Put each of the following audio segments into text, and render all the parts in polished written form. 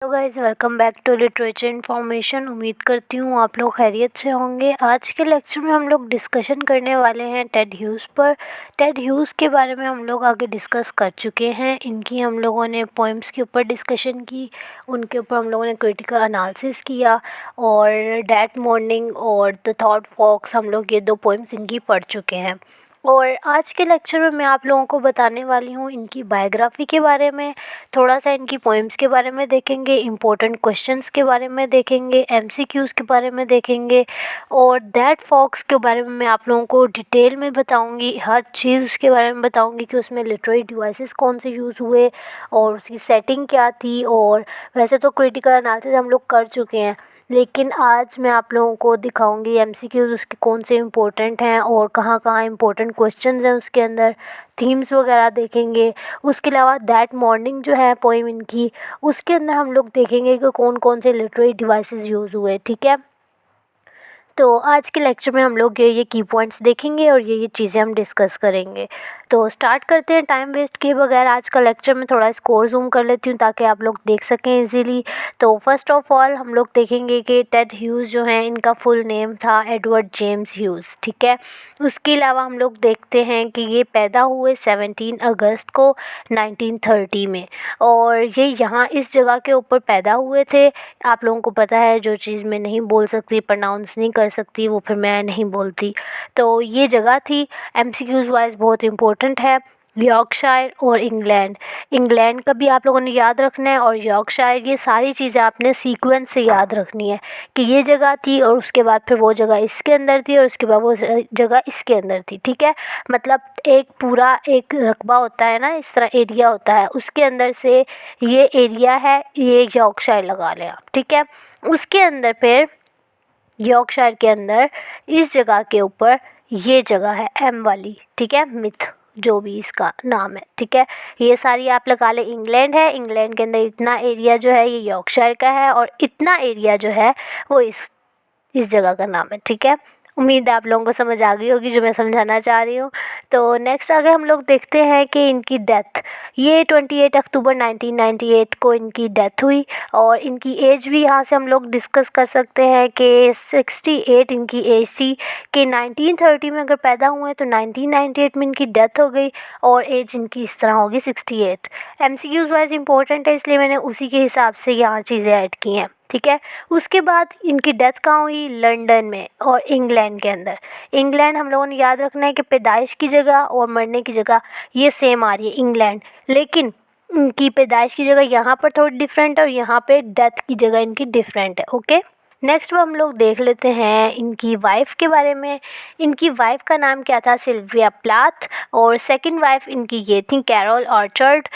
Hello guys, welcome back to literature information. उम्मीद करती हूँ आप लोग खैरियत से होंगे। आज के लेक्चर में हम लोग डिस्कशन करने वाले हैं टेड ह्यूज़ पर। टेड ह्यूज़ के बारे में हम लोग आगे डिस्कस कर चुके हैं। इनकी हम लोगों ने पोइम्स के ऊपर डिस्कशन की, उनके ऊपर हम लोगों ने क्रिटिकल एनालिसिस किया, और डैट मॉर्निंग और द थॉट फॉक्स, हम लोग ये दो पोइम्स इनकी पढ़ चुके हैं। और आज के लेक्चर में मैं आप लोगों को बताने वाली हूँ इनकी बायोग्राफी के बारे में, थोड़ा सा इनकी पोइम्स के बारे में देखेंगे, इम्पोर्टेंट क्वेश्चंस के बारे में देखेंगे, एमसीक्यूज़ के बारे में देखेंगे, और दैट फॉक्स के बारे में मैं आप लोगों को डिटेल में बताऊंगी। हर चीज़ उसके बारे में बताऊंगी कि उसमें लिटरेरी डिवाइसेस कौन से यूज़ हुए और उसकी सेटिंग क्या थी। और वैसे तो क्रिटिकल एनालिसिस हम लोग कर चुके हैं, लेकिन आज मैं आप लोगों को दिखाऊंगी एमसीक्यूज़ उसके कौन से इम्पोर्टेंट हैं और कहाँ कहाँ इम्पोर्टेंट क्वेश्चंस हैं उसके अंदर, थीम्स वगैरह देखेंगे। उसके अलावा दैट मॉर्निंग जो है पोइम इनकी, उसके अंदर हम लोग देखेंगे कि कौन कौन से लिटरेरी डिवाइसेस यूज़ हुए। ठीक है, तो आज के लेक्चर में हम लोग ये की पॉइंट्स देखेंगे और ये चीज़ें हम डिस्कस करेंगे। तो स्टार्ट करते हैं टाइम वेस्ट किए बगैर। आज का लेक्चर में थोड़ा स्कोर जूम कर लेती हूँ ताकि आप लोग देख सकें इजीली। तो फर्स्ट ऑफ ऑल हम लोग देखेंगे कि टेड ह्यूज़ जो हैं, इनका फुल नेम था एडवर्ड जेम्स ह्यूज़। ठीक है, उसके अलावा हम लोग देखते हैं कि ये पैदा हुए 17 अगस्त को 1930 में, और ये यहाँ इस जगह के ऊपर पैदा हुए थे। आप लोगों को पता है जो चीज़ मैं नहीं बोल सकती, प्रोनाउंस नहीं कर सकती, वो फिर मैं नहीं बोलती। तो ये जगह थी, एमसीक्यूज़ वाइज बहुत इंपॉर्टेंट है। यॉर्कशायर और इंग्लैंड, इंग्लैंड का भी आप लोगों ने याद रखना है, और यॉर्कशायर, ये सारी चीज़ें आपने सीक्वेंस से याद रखनी है कि ये जगह थी और उसके बाद फिर वो जगह इसके अंदर थी और उसके बाद वो जगह इसके अंदर थी। ठीक है, मतलब एक पूरा एक रकबा होता है ना, इस तरह एरिया होता है, उसके अंदर से ये एरिया है, ये यॉर्कशायर लगा लें आप। ठीक है, उसके अंदर फिर यॉर्कशायर के अंदर इस जगह के ऊपर ये जगह है एम वाली। ठीक है, मिथ जो भी इसका नाम है। ठीक है, ये सारी आप लगा ले। इंग्लैंड है, इंग्लैंड के अंदर इतना एरिया जो है ये यॉर्कशायर का है, और इतना एरिया जो है वो इस जगह का नाम है। ठीक है, उम्मीद है आप लोगों को समझ आ गई होगी जो मैं समझाना चाह रही हूँ। तो नेक्स्ट आगे हम लोग देखते हैं कि इनकी डेथ, ये 28 अक्टूबर 1998 को इनकी डेथ हुई, और इनकी एज भी यहाँ से हम लोग डिस्कस कर सकते हैं कि 68 इनकी एज थी, कि 1930 में अगर पैदा हुए तो 1998 में इनकी डेथ हो गई, और एज इनकी इस तरह होगी 68। एमसीक्यूज़ वाइज इंपॉर्टेंट है, इसलिए मैंने उसी के हिसाब से यहाँ चीज़ें ऐड की हैं। ठीक है, उसके बाद इनकी डेथ कहाँ हुई? लंदन में और इंग्लैंड के अंदर। इंग्लैंड हम लोगों ने याद रखना है कि पैदाइश की जगह और मरने की जगह ये सेम आ रही है इंग्लैंड, लेकिन इनकी पैदाइश की जगह यहाँ पर थोड़ी डिफरेंट है और यहाँ पे डेथ की जगह इनकी डिफरेंट है। ओके, नेक्स्ट वो हम लोग देख लेते हैं इनकी वाइफ के बारे में। इनकी वाइफ का नाम क्या था? सिल्विया प्लाथ, और सेकंड वाइफ इनकी ये थी कैरोल ऑर्चर्ड।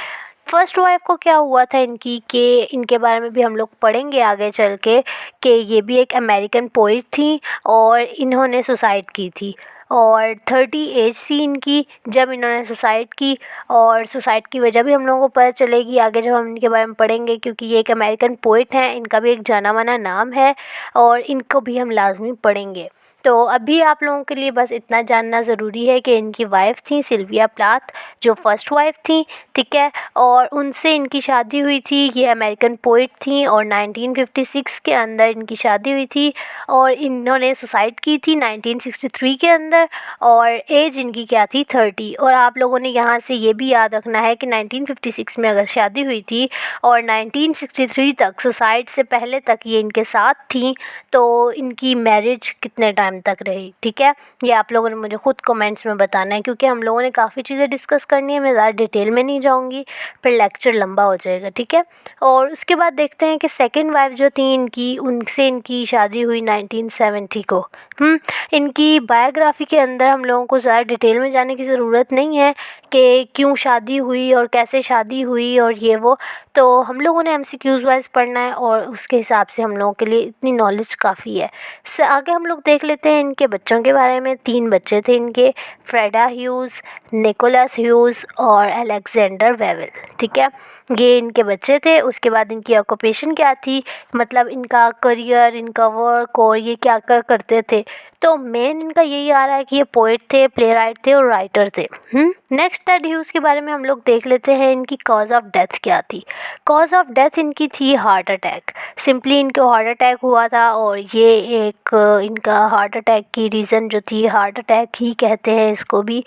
फर्स्ट वाइफ को क्या हुआ था इनकी, कि इनके बारे में भी हम लोग पढ़ेंगे आगे चल के, कि ये भी एक अमेरिकन पोइट थी और इन्होंने सुसाइड की थी, और 30 एज थी इनकी जब इन्होंने सुसाइड की। और सुसाइड की वजह भी हम लोगों को पता चलेगी आगे जब हम इनके बारे में पढ़ेंगे, क्योंकि ये एक अमेरिकन पोइट हैं, इनका भी एक जाना माना नाम है और इनको भी हम लाजमी पढ़ेंगे। तो अभी आप लोगों के लिए बस इतना जानना ज़रूरी है कि इनकी वाइफ थी सिल्विया प्लाथ, जो फर्स्ट वाइफ थी। ठीक है, और उनसे इनकी शादी हुई थी, ये अमेरिकन पोइट थी, और 1956 के अंदर इनकी शादी हुई थी, और इन्होंने सुसाइड की थी 1963 के अंदर, और एज इनकी क्या थी? 30। और आप लोगों ने यहाँ से ये भी याद रखना है कि 1956 में अगर शादी हुई थी और 1963 तक, सुसाइड से पहले तक ये इनके साथ थी, तो इनकी मैरिज कितने टाइम तक रही। ठीक है, ये आप लोगों ने मुझे खुद कमेंट्स में बताना है, क्योंकि हम लोगों ने काफ़ी चीज़ें डिस्कस करनी है। मैं ज़्यादा डिटेल में नहीं जाऊँगी, फिर लेक्चर लंबा हो जाएगा। ठीक है, और उसके बाद देखते हैं कि सेकंड वाइफ जो थी इनकी, उनसे इनकी शादी हुई 1970 को। इनकी बायोग्राफी के अंदर हम लोगों को ज़्यादा डिटेल में जाने की ज़रूरत नहीं है कि क्यों शादी हुई और कैसे शादी हुई और ये वो, तो हम लोगों ने एमसीक्यूज़ वाइज पढ़ना है और उसके हिसाब से हम लोगों के लिए इतनी नॉलेज काफ़ी है। आगे हम लोग देख लेते हैं इनके बच्चों के बारे में। 3 बच्चे थे इनके, फ्रेडा ह्यूज़, निकोलस ह्यूज़ और अलेक्जेंडर वेवेल। ठीक है, ये इनके बच्चे थे। उसके बाद इनकी ऑक्यूपेशन क्या थी, मतलब इनका करियर, इनका वर्क और ये क्या क्या करते थे। तो मेन इनका यही आ रहा है कि ये पोएट थे, प्ले राइट थे और राइटर थे। नेक्स्ट टेड ह्यूज के बारे में हम लोग देख लेते हैं, इनकी कॉज ऑफ डेथ क्या थी। कॉज ऑफ डेथ इनकी थी हार्ट अटैक। सिंपली इनको हार्ट अटैक हुआ था और ये एक इनका हार्ट अटैक की रीज़न जो थी, हार्ट अटैक ही कहते हैं इसको भी,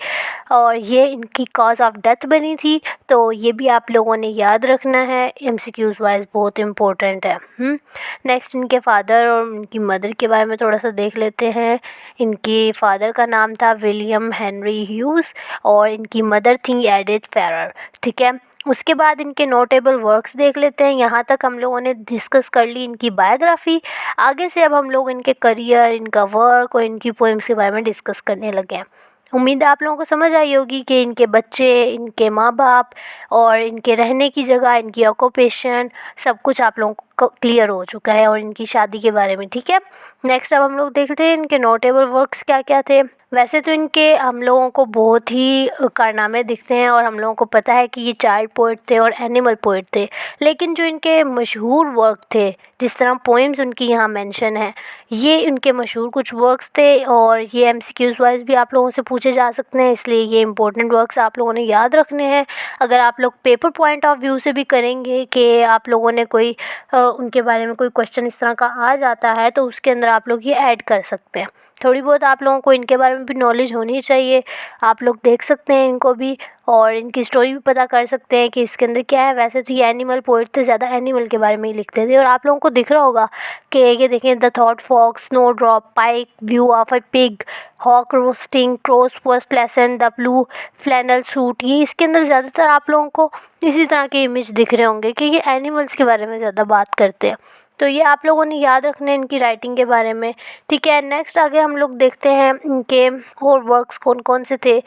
और ये इनकी कॉज ऑफ डेथ बनी थी। तो ये भी आप लोगों ने याद रखना है, एमसीक्यूज़ वाइज बहुत इम्पोर्टेंट है। नेक्स्ट इनके फादर और इनकी मदर के बारे में थोड़ा सा देख लेते हैं। इनके फादर का नाम था विलियम हेनरी ह्यूज़ और इनकी मदर थी एडिथ फेरर। ठीक है, उसके बाद इनके नोटेबल वर्क्स देख लेते हैं। यहाँ तक हम लोगों ने डिस्कस कर ली इनकी बायोग्राफी। आगे से अब हम लोग इनके करियर, इनका वर्क और इनकी पोएम्स के बारे में डिस्कस करने लगे हैं। उम्मीद है आप लोगों को समझ आई होगी कि इनके बच्चे, इनके माँ बाप और इनके रहने की जगह, इनकी ऑक्यूपेशन, सब कुछ आप लोगों को क्लियर हो चुका है और इनकी शादी के बारे में। ठीक है, नेक्स्ट अब हम लोग देखते हैं इनके नोटेबल वर्क्स क्या क्या थे। वैसे तो इनके हम लोगों को बहुत ही कारनामे दिखते हैं और हम लोगों को पता है कि ये चाइल्ड पोएट थे और एनिमल पोएट थे, लेकिन जो इनके मशहूर वर्क थे, जिस तरह पोएम्स उनकी यहाँ मेंशन है, ये इनके मशहूर कुछ वर्क्स थे और ये एमसीक्यूज़ वाइज भी आप लोगों से पूछे जा सकते हैं, इसलिए ये इंपॉर्टेंट वर्क्स आप लोगों ने याद रखने हैं। अगर आप लोग पेपर पॉइंट ऑफ व्यू से भी करेंगे कि आप लोगों ने कोई उनके बारे में कोई क्वेश्चन इस तरह का आ जाता है, तो उसके अंदर आप लोग ये ऐड कर सकते हैं। थोड़ी बहुत आप लोगों को इनके बारे में भी नॉलेज होनी चाहिए। आप लोग देख सकते हैं इनको भी और इनकी स्टोरी भी पता कर सकते हैं कि इसके अंदर क्या है। वैसे तो ये एनिमल पोएट थे, ज़्यादा एनिमल के बारे में ही लिखते थे और आप लोगों को दिख रहा होगा कि ये देखें, the thought fox, snowdrop, pike, view of a pig, hawk roosting, crow's first lesson, the blue flannel suit, ये इसके अंदर ज़्यादातर आप लोगों को इसी तरह के इमेज दिख रहे होंगे कि ये एनिमल्स के बारे में ज़्यादा बात करते हैं। तो ये आप लोगों ने याद रखना है इनकी राइटिंग के बारे में। ठीक है, नेक्स्ट आगे हम लोग देखते हैं इनके और वर्क्स कौन कौन से थे।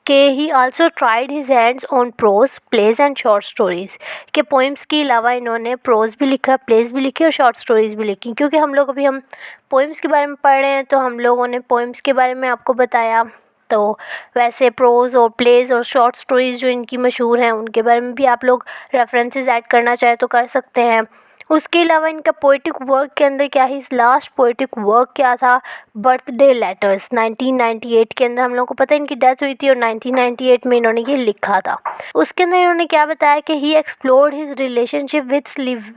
कि he also tried his hands on prose, plays and short stories. के पोइम्स के अलावा इन्होंने प्रोज भी लिखा, प्लेज भी लिखी और शॉर्ट स्टोरीज़ भी लिखी। क्योंकि हम लोग अभी हम पोइम्स के बारे में पढ़ रहे हैं, तो हम लोगों ने पोइम्स के बारे में आपको बताया। तो वैसे प्रोज और प्लेज और शॉर्ट स्टोरीज़ जो इनकी मशहूर हैं, उनके बारे में भी आप लोग रेफरेंसेस ऐड करना चाहे तो कर सकते हैं। उसके अलावा इनका पोइटिक वर्क के अंदर क्या है, लास्ट पोइटिक वर्क क्या था, बर्थडे लेटर्स। 1998 के अंदर हम लोगों को पता है इनकी डेथ हुई थी और 1998 में इन्होंने ये लिखा था। उसके अंदर इन्होंने क्या बताया कि he explored his relationship with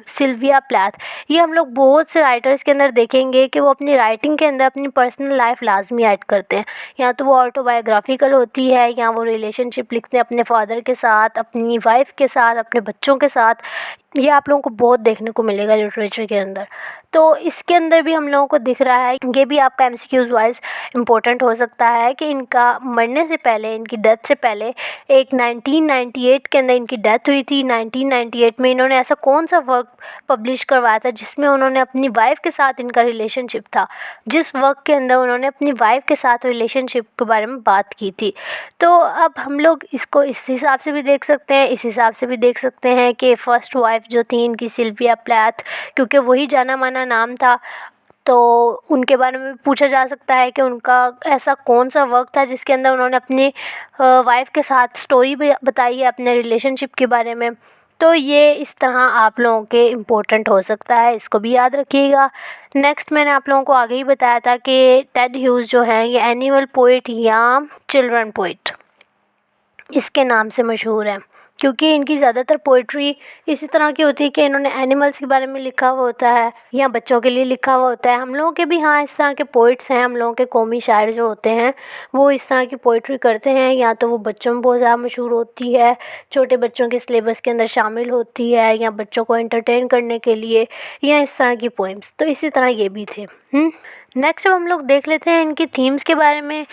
Sylvia Plath. ये हम लोग बहुत से राइटर्स के अंदर देखेंगे कि वो अपनी राइटिंग के अंदर अपनी पर्सनल लाइफ लाजमी ऐड करते हैं। या तो वो ऑटोबायोग्राफिकल होती है या वो रिलेशनशिप लिखते हैं अपने फादर के साथ, अपनी वाइफ के साथ, अपने बच्चों के साथ। ये आप लोगों को बहुत देखने को मिलेगा लिटरेचर के अंदर। तो इसके अंदर भी हम लोगों को दिख रहा है, ये भी आपका एमसीक्यूज़ वाइज इम्पोर्टेंट हो सकता है कि इनका मरने से पहले, इनकी डेथ से पहले एक 1998 के अंदर इनकी डेथ हुई थी। 1998 में इन्होंने ऐसा कौन सा वर्क पब्लिश करवाया था जिसमें उन्होंने अपनी वाइफ के साथ इनका रिलेशनशिप था, जिस वर्क के अंदर उन्होंने अपनी वाइफ के साथ रिलेशनशिप के बारे में बात की थी। तो अब हम लोग इसको इस हिसाब से भी देख सकते हैं, इस हिसाब से भी देख सकते हैं कि फ़र्स्ट वाइफ जो थी इनकी सिल्विया प्लैथ, क्योंकि वही जाना माना नाम था, तो उनके बारे में भी पूछा जा सकता है कि उनका ऐसा कौन सा वर्क था जिसके अंदर उन्होंने अपनी वाइफ के साथ स्टोरी भी बताई है अपने रिलेशनशिप के बारे में। तो ये इस तरह आप लोगों के इम्पोर्टेंट हो सकता है, इसको भी याद रखिएगा। नेक्स्ट मैंने आप लोगों को आगे ही बताया था कि टेड ह्यूज़ जो है ये एनिमल पोइट या चिल्ड्रन पोइट इसके नाम से मशहूर है, क्योंकि इनकी ज़्यादातर पोइट्री इसी तरह की होती है कि इन्होंने एनिमल्स के बारे में लिखा हुआ होता है या बच्चों के लिए लिखा हुआ होता है। हम लोगों के भी हाँ इस तरह के पोइट्स हैं, हम लोगों के कौमी शायर जो होते हैं वो इस तरह की पोइट्री करते हैं, या तो वो बच्चों में बहुत ज़्यादा मशहूर होती है, छोटे बच्चों के सिलेबस के अंदर शामिल होती है, या बच्चों को एंटरटेन करने के लिए, या इस तरह की पोइम्स। तो इसी तरह ये भी थे। नेक्स्ट अब हम लोग देख लेते हैं इनकी थीम्स के बारे में।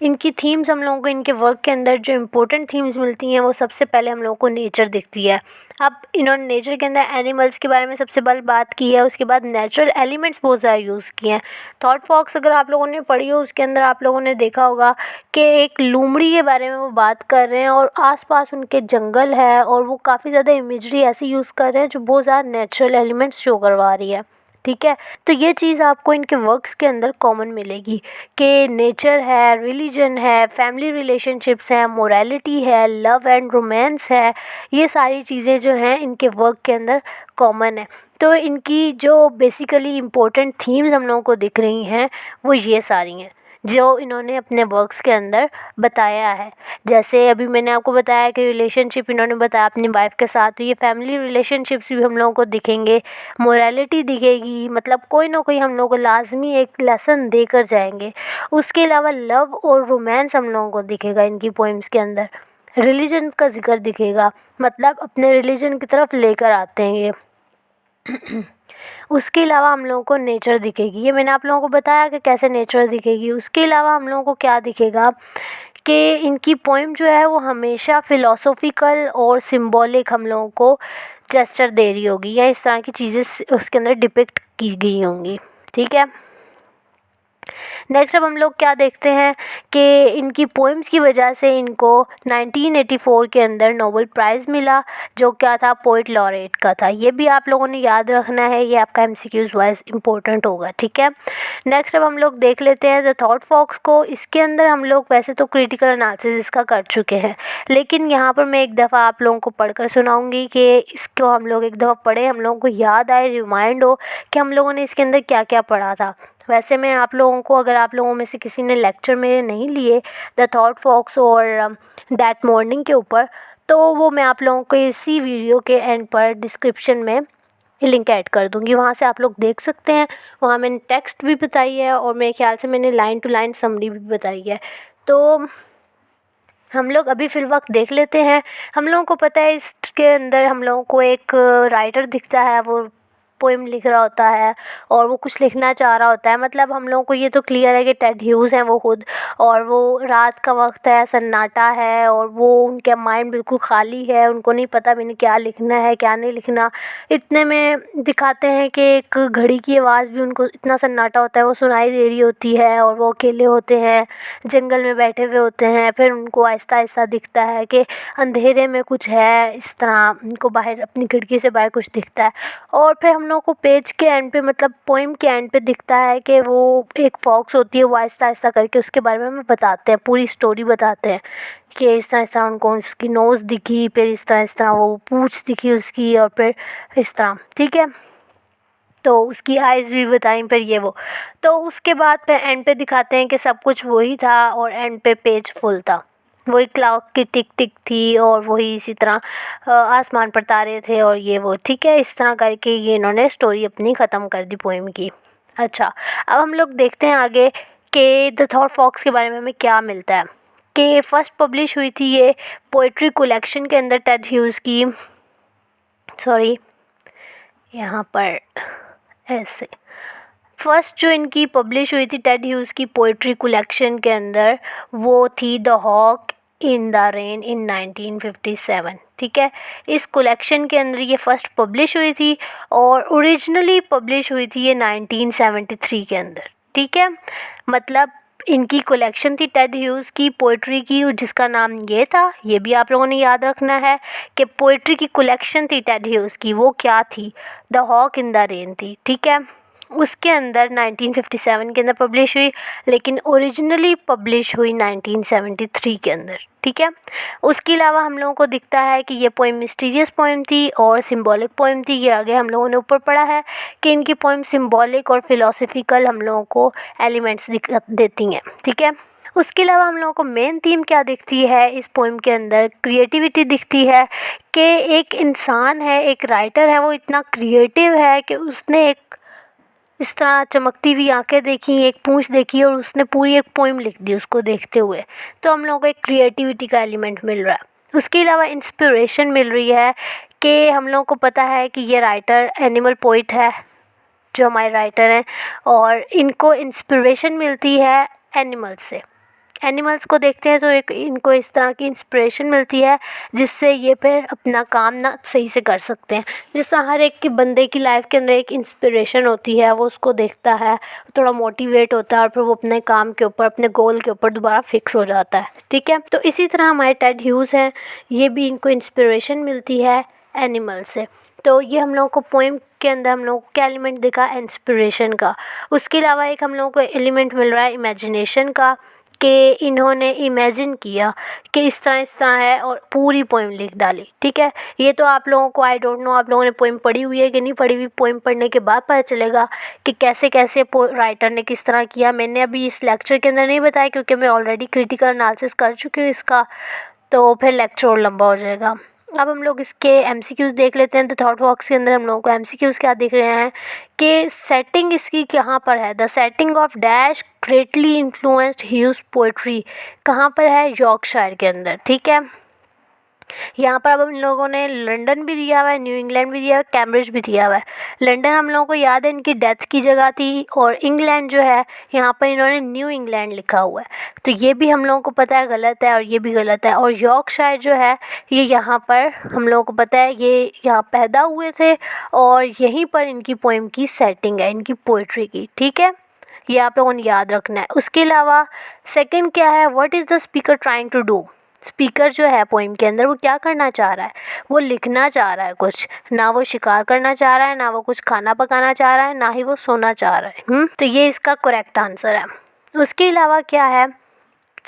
इनकी थीम्स हम लोगों को इनके वर्क के अंदर जो इम्पोर्टेंट थीम्स मिलती हैं वो सबसे पहले हम लोगों को नेचर दिखती है। अब इन्होंने नेचर के अंदर एनिमल्स के बारे में सबसे पहले बात की है, उसके बाद नेचुरल एलिमेंट्स बहुत ज़्यादा यूज़ किए हैं। थॉट फॉक्स अगर आप लोगों ने पढ़ी हो, उसके अंदर आप लोगों ने देखा होगा कि एक लोमड़ी के बारे में वो बात कर रहे हैं और आसपास उनके जंगल है और वो काफ़ी ज़्यादा इमेजरी ऐसी यूज़ कर रहे हैं जो बहुत ज़्यादा नेचुरल एलिमेंट्स शो करवा रही है। ठीक है। तो ये चीज़ आपको इनके वर्क्स के अंदर कॉमन मिलेगी कि नेचर है, रिलीजन है, फैमिली रिलेशनशिप्स हैं, मोरालिटी है, लव एंड रोमांस है, ये सारी चीज़ें जो हैं इनके वर्क के अंदर कॉमन है। तो इनकी जो बेसिकली इम्पोर्टेंट थीम्स हम लोगों को दिख रही हैं वो ये सारी हैं जो इन्होंने अपने वर्क्स के अंदर बताया है। जैसे अभी मैंने आपको बताया कि रिलेशनशिप इन्होंने बताया अपनी वाइफ के साथ, तो ये फैमिली रिलेशनशिप्स भी हम लोगों को दिखेंगे, मोरालिटी दिखेगी, मतलब कोई ना कोई हम लोगों को लाजमी एक लेसन देकर जाएंगे। उसके अलावा लव और रोमांस हम लोगों को दिखेगा इनकी पोइम्स के अंदर, रिलीजन का जिक्र दिखेगा, मतलब अपने रिलीजन की तरफ लेकर आते हैं ये। उसके अलावा हम लोगों को नेचर दिखेगी, ये मैंने आप लोगों को बताया कि कैसे नेचर दिखेगी। उसके अलावा हम लोगों को क्या दिखेगा कि इनकी पोइम जो है वो हमेशा फ़िलॉसॉफ़िकल और सिंबॉलिक हम लोगों को जेस्चर दे रही होगी, या इस तरह की चीज़ें उसके अंदर डिपिक्ट की गई होंगी, ठीक है। नेक्स्ट अब हम लोग क्या देखते हैं कि इनकी पोइम्स की वजह से इनको 1984 के अंदर नोबेल प्राइज़ मिला, जो क्या था, पोइट लॉरेट का था। ये भी आप लोगों ने याद रखना है, ये आपका MCQs वाइज इम्पोर्टेंट होगा, ठीक है। नेक्स्ट अब हम लोग देख लेते हैं द थॉट फॉक्स को। इसके अंदर हम लोग वैसे तो क्रिटिकल एनालिसिस इसका कर चुके हैं, लेकिन यहाँ पर मैं एक दफ़ा आप लोगों को पढ़कर सुनाऊंगी कि इसको हम लोग एक दफ़ा पढ़े, हम लोगों को याद आए, रिमाइंड हो कि हम लोगों ने इसके अंदर क्या क्या पढ़ा था। वैसे मैं आप लोगों को, अगर आप लोगों में से किसी ने लेक्चर मेरे नहीं लिए द थॉट फॉक्स और दैट मॉर्निंग के ऊपर, तो वो मैं आप लोगों को इसी वीडियो के एंड पर डिस्क्रिप्शन में लिंक ऐड कर दूँगी, वहाँ से आप लोग देख सकते हैं। वहाँ मैंने टेक्स्ट भी बताई है और मेरे ख्याल से मैंने लाइन टू लाइन समरी भी बताई है। तो हम लोग अभी फ़िलवक्त देख लेते हैं। हम लोगों को पता है इसके अंदर हम लोगों को एक राइटर दिखता है, वो पोएम लिख रहा होता है और वो कुछ लिखना चाह रहा होता है। मतलब हम लोगों को ये तो क्लियर है कि टेड ह्यूज़ हैं वो खुद, और वो रात का वक्त है, सन्नाटा है और वो उनके माइंड बिल्कुल खाली है, उनको नहीं पता मैंने क्या लिखना है क्या नहीं लिखना। इतने में दिखाते हैं कि एक घड़ी की आवाज़ भी, उनको इतना सन्नाटा होता है वो सुनाई दे रही होती है और वो अकेले होते हैं, जंगल में बैठे हुए होते हैं। फिर उनको आहिस्ता आहिस्ता दिखता है कि अंधेरे में कुछ है, इस तरह उनको बाहर अपनी खिड़की से बाहर कुछ दिखता है। और फिर हम लोग को पेज के एंड पे, मतलब पोइम के एंड पे दिखता है कि वो एक फॉक्स होती है, वो आहिस्ता आहिस्ता करके उसके बारे में हमें बताते हैं, पूरी स्टोरी बताते हैं कि इस तरह उनको उसकी नोज़ दिखी, फिर इस तरह वो पूँछ दिखी उसकी, और फिर इस तरह, ठीक है। तो उसकी आइज़ भी बताई, फिर ये वो, तो उसके बाद फिर एंड पे दिखाते हैं कि सब कुछ वही था और एंड पे पेज फुल था, वही क्लॉक की टिक टिक थी और वही इसी तरह आसमान पर तारे थे और ये वो, ठीक है। इस तरह करके ये इन्होंने स्टोरी अपनी ख़त्म कर दी पोएम की। अच्छा, अब हम लोग देखते हैं आगे कि द थॉट फॉक्स के बारे में हमें क्या मिलता है। कि फ़र्स्ट पब्लिश हुई थी ये पोइट्री कलेक्शन के अंदर टेड ह्यूज़ की, सॉरी यहाँ पर ऐसे, फर्स्ट जो इनकी पब्लिश हुई थी टेड ह्यूज़ की पोइट्री कलेक्शन के अंदर, वो थी the hawk in the rain in 1957, ठीक है। इस कलेक्शन के अंदर ये फ़र्स्ट पब्लिश हुई थी और ओरिजिनली पब्लिश हुई थी ये 1973 के अंदर, ठीक है। मतलब इनकी कलेक्शन थी टेड ह्यूज़ की पोइट्री की, जिसका नाम ये था, ये भी आप लोगों ने याद रखना है कि पोइट्री की कलेक्शन थी टेड ह्यूज़ की, वो क्या थी, the hawk in the rain थी, ठीक है। उसके अंदर 1957 के अंदर पब्लिश हुई, लेकिन ओरिजिनली पब्लिश हुई 1973 के अंदर, ठीक है। उसके अलावा हम लोगों को दिखता है कि ये पोइम मिस्टीरियस पोइम थी और सिंबॉलिक पोइम थी। ये आगे हम लोगों ने ऊपर पढ़ा है कि इनकी पोइम सिंबॉलिक और फिलोसफिकल हम लोगों को एलिमेंट्स देती हैं, ठीक है। उसके अलावा हम लोगों को मेन थीम क्या दिखती है इस पोइम के अंदर, क्रिएटिविटी दिखती है कि एक इंसान है, एक राइटर है, वो इतना क्रिएटिव है कि उसने एक इस तरह चमकती हुई आंखें देखी, एक पूँछ देखी और उसने पूरी एक पोइम लिख दी उसको देखते हुए। तो हम लोगों को एक क्रिएटिविटी का एलिमेंट मिल रहा है। उसके अलावा इंस्पिरेशन मिल रही है कि हम लोगों को पता है कि ये राइटर एनिमल पोइट है, जो हमारे राइटर हैं, और इनको इंस्पिरेशन मिलती है एनिमल्स से। एनिमल्स को देखते हैं तो एक इनको इस तरह की इंस्पिरेशन मिलती है जिससे ये फिर अपना काम ना सही से कर सकते हैं। जिस तरह हर एक की बंदे की लाइफ के अंदर एक इंस्पिरेशन होती है, वो उसको देखता है, थोड़ा मोटिवेट होता है और फिर वो अपने काम के ऊपर, अपने गोल के ऊपर दोबारा फिक्स हो जाता है, ठीक है। तो इसी तरह हमारे टेड ह्यूज़ हैं, ये भी इनको इंस्पिरेशन मिलती है एनिमल से। तो ये हम लोगों को पोइम के अंदर हम लोग को क्या एलिमेंट दिखा, इंस्पिरेशन का। उसके अलावा एक हम लोगों को एलिमेंट मिल रहा है इमेजिनेशन का, कि इन्होंने इमेजिन किया कि इस तरह है और पूरी पोइम लिख डाली। ठीक है, ये तो आप लोगों को, आई डोंट नो आप लोगों ने पोइम पढ़ी हुई है कि नहीं पढ़ी हुई। पोइम पढ़ने के बाद पता चलेगा कि कैसे कैसे राइटर ने किस तरह किया। मैंने अभी इस लेक्चर के अंदर नहीं बताया क्योंकि मैं ऑलरेडी क्रिटिकल एनालिसिस कर चुकी हूँ इसका, तो फिर लेक्चर और लंबा हो जाएगा। अब हम लोग इसके एमसीक्यूज़ देख लेते हैं। तो थॉट बॉक्स के अंदर हम लोगों को एमसीक्यूज़ क्या दिख रहे हैं कि सेटिंग इसकी कहाँ पर है। The setting of dash greatly influenced huge poetry, कहाँ पर है, यॉर्कशायर के अंदर। ठीक है, यहाँ पर अब हम लोगों ने लंदन भी दिया हुआ है, न्यू इंग्लैंड भी दिया हुआ है, कैम्ब्रिज भी दिया हुआ है। लंदन हम लोगों को याद है इनकी डेथ की जगह थी, और इंग्लैंड जो है यहाँ पर इन्होंने न्यू इंग्लैंड लिखा हुआ है, तो ये भी हम लोगों को पता है गलत है और ये भी गलत है। और यॉर्कशायर जो है ये यहाँ पर हम लोगों को पता है ये यहाँ पैदा हुए थे और यहीं पर इनकी पोइम की सेटिंग है, इनकी पोइट्री की। ठीक है, ये आप लोगों ने याद रखना है। उसके अलावा सेकंड क्या है, what is the speaker trying to do. Speaker जो है पोइम के अंदर वो क्या करना चाह रहा है, वो लिखना चाह रहा है कुछ, ना वो शिकार करना चाह रहा है, ना वो कुछ खाना पकाना चाह रहा है, ना ही वो सोना चाह रहा है। तो ये इसका करेक्ट आंसर है। उसके अलावा क्या है,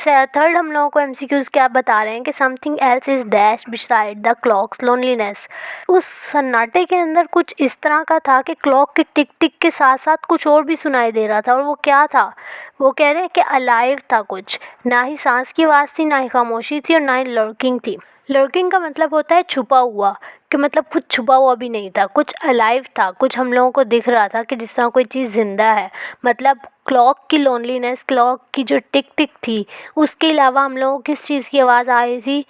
थर्ड हम लोगों को एमसीक्यूज़ क्या बता रहे हैं कि something else is dash beside the clocks loneliness. उस सन्नाटे के अंदर कुछ इस तरह का था कि क्लॉक की टिक टिक के साथ साथ कुछ और भी सुनाई दे रहा था, और वो क्या था, वो कह रहे हैं कि अलाइव था कुछ, ना ही सांस की आवाज़ थी, ना ही खामोशी थी, और ना ही लर्किंग थी। लर्किंग का मतलब होता है छुपा हुआ, कि मतलब कुछ छुपा हुआ भी नहीं था, कुछ अलाइव था, कुछ हम लोगों को दिख रहा था कि जिस तरह कोई चीज़ ज़िंदा है। मतलब क्लॉक की लोनलीनेस, क्लॉक की जो टिक टिक थी, उसके अलावा हम लोगों को किस चीज़ की आवाज़ आ रही थी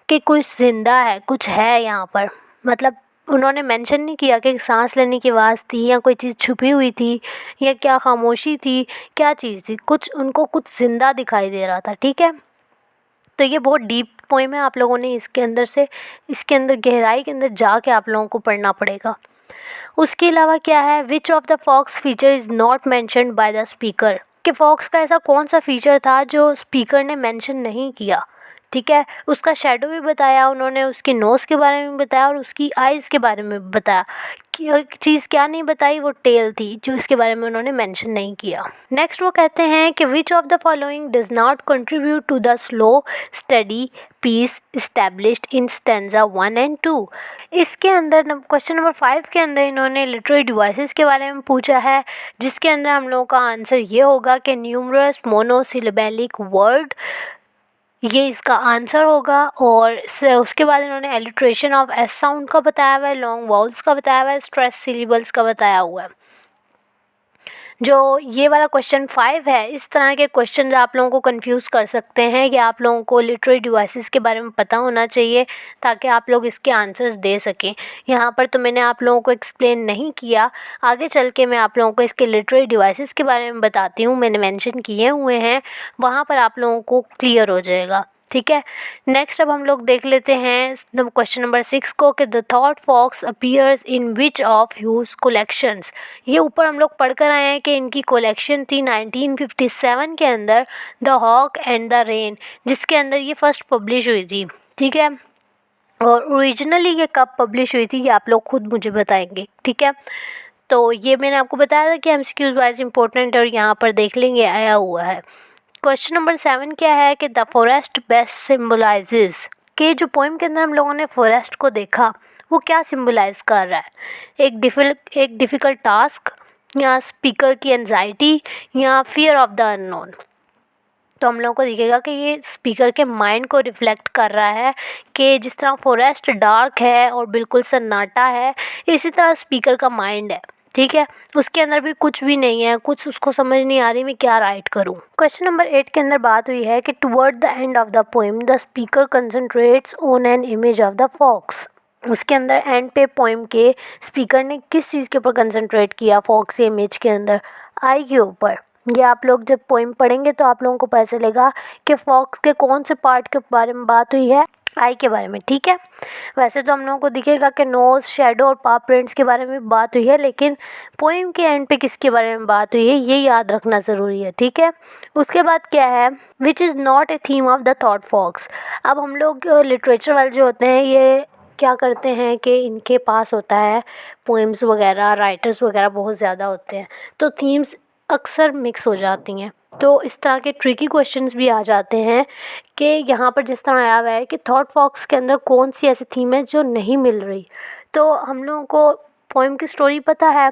कि कुछ ज़िंदा है, कुछ है यहाँ पर। मतलब उन्होंने मेंशन नहीं किया कि सांस लेने की आवाज़ थी या कोई चीज़ छुपी हुई थी या क्या खामोशी थी, क्या चीज़ थी, कुछ उनको कुछ ज़िंदा दिखाई दे रहा था। ठीक है, तो ये बहुत डीप पोइम है, आप लोगों ने इसके अंदर से, इसके अंदर गहराई के अंदर जाके आप लोगों को पढ़ना पड़ेगा। उसके अलावा क्या है, which of the fox feature is not mentioned by the speaker, कि फॉक्स का ऐसा कौन सा फीचर था जो स्पीकर ने मेंशन नहीं किया। ठीक है, उसका शेडो भी बताया उन्होंने, उसके नोज़ के बारे में बताया और उसकी आइज़ के बारे में बताया। कि एक चीज़ क्या नहीं बताई, वो टेल थी, जो इसके बारे में उन्होंने मेंशन नहीं किया। नेक्स्ट वो कहते हैं कि which of the following does not contribute to the slow steady pace established in stanza 1 and 2। इसके अंदर क्वेश्चन नंबर 5 के अंदर इन्होंने लिटरेरी डिवाइसेस के बारे में पूछा है, जिसके अंदर हम लोगों का आंसर ये होगा कि न्यूमरस मोनोसिलेबलिक वर्ड, ये इसका आंसर होगा। और उसके बाद इन्होंने एलिट्रेशन ऑफ एस साउंड का बताया हुआ है, लॉन्ग वाउल्स का बताया हुआ है, स्ट्रेस सिलेबल्स का बताया हुआ है। जो ये वाला क्वेश्चन 5 है, इस तरह के क्वेश्चन आप लोगों को कंफ्यूज कर सकते हैं कि आप लोगों को लिटरेरी डिवाइसेस के बारे में पता होना चाहिए ताकि आप लोग इसके आंसर्स दे सकें। यहाँ पर तो मैंने आप लोगों को एक्सप्लेन नहीं किया, आगे चल के मैं आप लोगों को इसके लिटरेरी डिवाइसेस के बारे में बताती हूँ, मैंने मेंशन किए हुए हैं, वहाँ पर आप लोगों को क्लियर हो जाएगा। ठीक है, नेक्स्ट अब हम लोग देख लेते हैं क्वेश्चन नंबर 6 को कि the thought fox appears in which of Hughes collections. ये ऊपर हम लोग पढ़ कर आए हैं कि इनकी कलेक्शन थी 1957 के अंदर, the hawk and the rain, जिसके अंदर ये फर्स्ट पब्लिश हुई थी। ठीक है, और ओरिजिनली ये कब पब्लिश हुई थी ये आप लोग खुद मुझे बताएंगे। ठीक है, तो ये मैंने आपको बताया था कि एमसीक्यूज वाइज इंपॉर्टेंट और यहाँ पर देख लेंगे आया हुआ है। क्वेश्चन नंबर 7 क्या है कि द फॉरेस्ट बेस्ट सिम्बलाइजेज, के जो पोइम के अंदर हम लोगों ने फॉरेस्ट को देखा वो क्या सिम्बलाइज कर रहा है, एक डिफ़िकल्ट टास्क, या स्पीकर की एंजाइटी, या फियर ऑफ द अननोन। तो हम लोगों को दिखेगा कि ये स्पीकर के माइंड को रिफ्लेक्ट कर रहा है कि जिस तरह फॉरेस्ट डार्क है और बिल्कुल सन्नाटा है, इसी तरह स्पीकर का माइंड है। ठीक है, उसके अंदर भी कुछ भी नहीं है, कुछ उसको समझ नहीं आ रही मैं क्या राइट करूं। क्वेश्चन नंबर 8 के अंदर बात हुई है कि toward the end of the poem the speaker concentrates on an image of the fox. उसके अंदर एंड पे पोएम के स्पीकर ने किस चीज़ के ऊपर कंसंट्रेट किया, फॉक्स इमेज के अंदर, आई के ऊपर। ये आप लोग जब पोएम पढ़ेंगे तो आप लोगों को पता चलेगा कि फॉक्स के कौन से पार्ट के बारे में बात हुई है, आई के बारे में। ठीक है, वैसे तो हम लोगों को दिखेगा कि नोज, शेडो और पा प्रिंट्स के बारे में बात हुई है, लेकिन पोएम के एंड पे किसके बारे में बात हुई है ये याद रखना ज़रूरी है। ठीक है, उसके बाद क्या है, which is not a theme of the thought fox. अब हम लोग लिटरेचर वाले जो होते हैं ये क्या करते हैं कि इनके पास होता है पोएम्स वगैरह, राइटर्स वगैरह बहुत ज़्यादा होते हैं, तो थीम्स अक्सर मिक्स हो जाती हैं। तो इस तरह के ट्रिकी क्वेश्चंस भी आ जाते हैं कि यहाँ पर जिस तरह आया हुआ है कि थॉट बॉक्स के अंदर कौन सी ऐसी थीम है जो नहीं मिल रही। तो हम लोगों को पोएम की स्टोरी पता है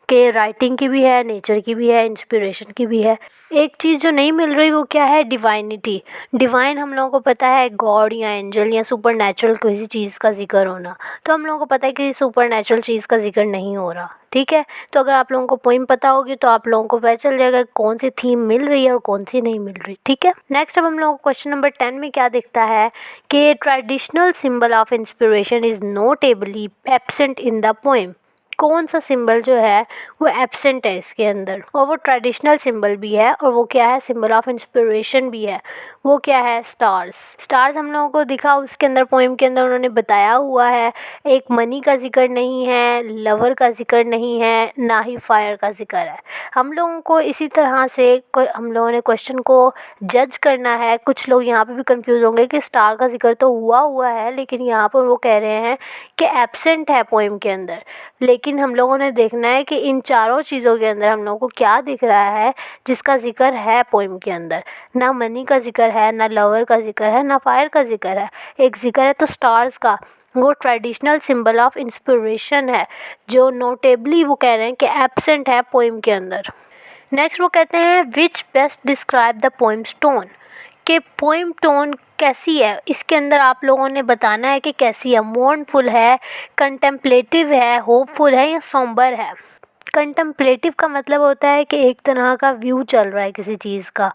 कि राइटिंग की भी है, नेचर की भी है, इंस्पिरेशन की भी है। एक चीज़ जो नहीं मिल रही वो क्या है? डिवाइनिटी। डिवाइन हम लोगों को पता है गॉड या एंजल या सुपर नेचुरल किसी चीज़ का ज़िक्र होना। तो हम लोगों को पता है कि सुपर नेचुरल चीज़ का ज़िक्र नहीं हो रहा, ठीक है। तो अगर आप लोगों को पोइम पता होगी तो आप लोगों को पता चल जाएगा कौन सी थीम मिल रही है और कौन सी नहीं मिल रही, ठीक है। नेक्स्ट अब हम लोगों को क्वेश्चन नंबर 10 में क्या दिखता है कि traditional symbol of inspiration is notably absent in the poem. कौन सा सिंबल जो है वो एब्सेंट है इसके अंदर, और वो ट्रेडिशनल सिंबल भी है और वो क्या है? सिंबल ऑफ इंस्पिरेशन भी है। वो क्या है? स्टार्स। स्टार्स हम लोगों को दिखा उसके अंदर, पोएम के अंदर उन्होंने बताया हुआ है। एक मनी का जिक्र नहीं है, लवर का जिक्र नहीं है, ना ही फायर का जिक्र है। हम लोगों को इसी तरह से हम लोगों ने क्वेश्चन को जज करना है। कुछ लोग यहाँ पे भी कंफ्यूज होंगे कि स्टार का जिक्र तो हुआ है, लेकिन यहाँ पर वो कह रहे हैं कि एब्सेंट है पोएम के अंदर। लेकिन हम लोगों ने देखना है कि इन चारों चीज़ों के अंदर हम लोगों को क्या दिख रहा है जिसका जिक्र है पोएम के अंदर। ना मनी का जिक्र है, ना लवर का जिक्र है, ना फायर का जिक्र है। एक जिक्र है तो स्टार्स का, वो ट्रेडिशनल सिंबल ऑफ इंस्पिरेशन है जो नोटेबली वो कह रहे हैं कि एब्सेंट है पोएम के अंदर। नेक्स्ट वो कहते हैं विच best describe the poems tone, कि पोएम टोन कैसी है। इसके अंदर आप लोगों ने बताना है कि कैसी है, मोurnफुल है, कंटेम्पलेटिव है, होपफुल है या सोम्बर है। कंटेम्पलेटिव का मतलब होता है कि एक तरह का व्यू चल रहा है किसी चीज़ का,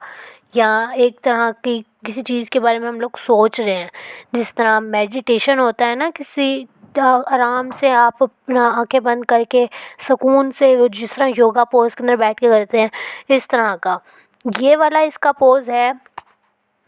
या एक तरह की किसी चीज़ के बारे में हम लोग सोच रहे हैं। जिस तरह मेडिटेशन होता है ना, किसी आराम से आप अपना आंखें बंद करके सुकून से वो जिस तरह योगा पोज के अंदर बैठ के करते हैं, इस तरह का ये वाला इसका पोज है,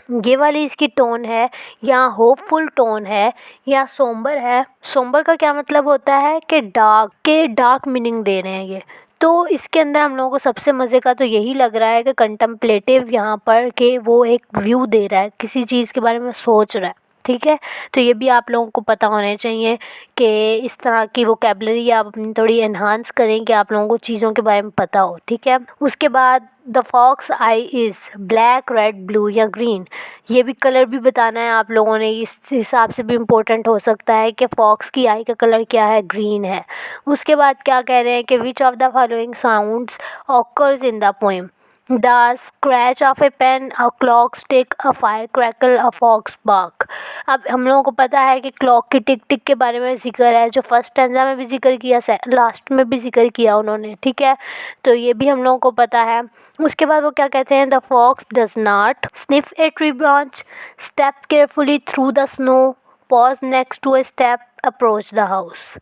ये वाली इसकी टोन है, या होपफुल टोन है या सोम्बर है। सोम्बर का क्या मतलब होता है कि डार्क मीनिंग दे रहे हैं ये। तो इसके अंदर हम लोगों को सबसे मज़े का तो यही लग रहा है कि कंटेम्पलेटिव यहाँ पर कि वो एक व्यू दे रहा है, किसी चीज़ के बारे में सोच रहा है, ठीक है। तो ये भी आप लोगों को पता होने चाहिए कि इस तरह की वोकैबुलरी आप अपनी थोड़ी एनहांस करें कि आप लोगों को चीज़ों के बारे में पता हो, ठीक है। उसके बाद the fox eye is black, red, blue या ग्रीन। ये भी कलर भी बताना है आप लोगों ने, इस हिसाब से भी इम्पोर्टेंट हो सकता है कि फॉक्स की आई का कलर क्या है? ग्रीन है। उसके बाद क्या कह रहे हैं कि which of the following sounds occurs in the poem? The scratch of a pen, a clock stick, a fire crackle, a fox bark. अब हम लोगों को पता है कि क्लॉक की टिक टिक के बारे में जिक्र है, जो फर्स्ट स्टैंजा में भी जिक्र किया, लास्ट में भी जिक्र किया उन्होंने, ठीक है। तो ये भी हम लोगों को पता है। उसके बाद वो क्या कहते हैं? The fox does not sniff a tree branch, step carefully through the snow, pause next to a step, approach the house.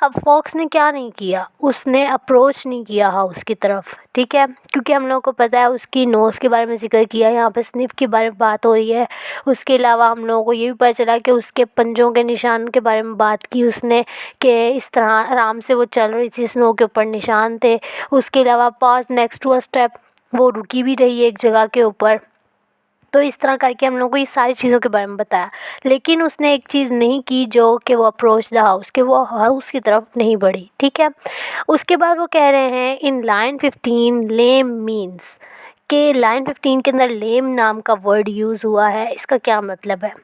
अब फॉक्स ने क्या नहीं किया? उसने अप्रोच नहीं किया हाउस की तरफ, ठीक है, क्योंकि हम लोगों को पता है उसकी नोज़ के बारे में जिक्र किया, यहाँ पे स्निफ के बारे में बात हो रही है। उसके अलावा हम लोगों को ये भी पता चला कि उसके पंजों के निशान के बारे में बात की उसने, कि इस तरह आराम से वो चल रही थी, स्नो के ऊपर निशान थे। उसके अलावा pause next to a step, वो रुकी भी रही एक जगह के ऊपर। तो इस तरह करके हम लोग को ये सारी चीज़ों के बारे में बताया। लेकिन उसने एक चीज़ नहीं की जो कि वो अप्रोच द हाउस, कि वो हाउस की तरफ नहीं बढ़ी, ठीक है। उसके बाद वो कह रहे हैं इन लाइन 15 लेम मीन्स, कि लाइन 15 के अंदर लेम नाम का वर्ड यूज़ हुआ है। इसका क्या मतलब है?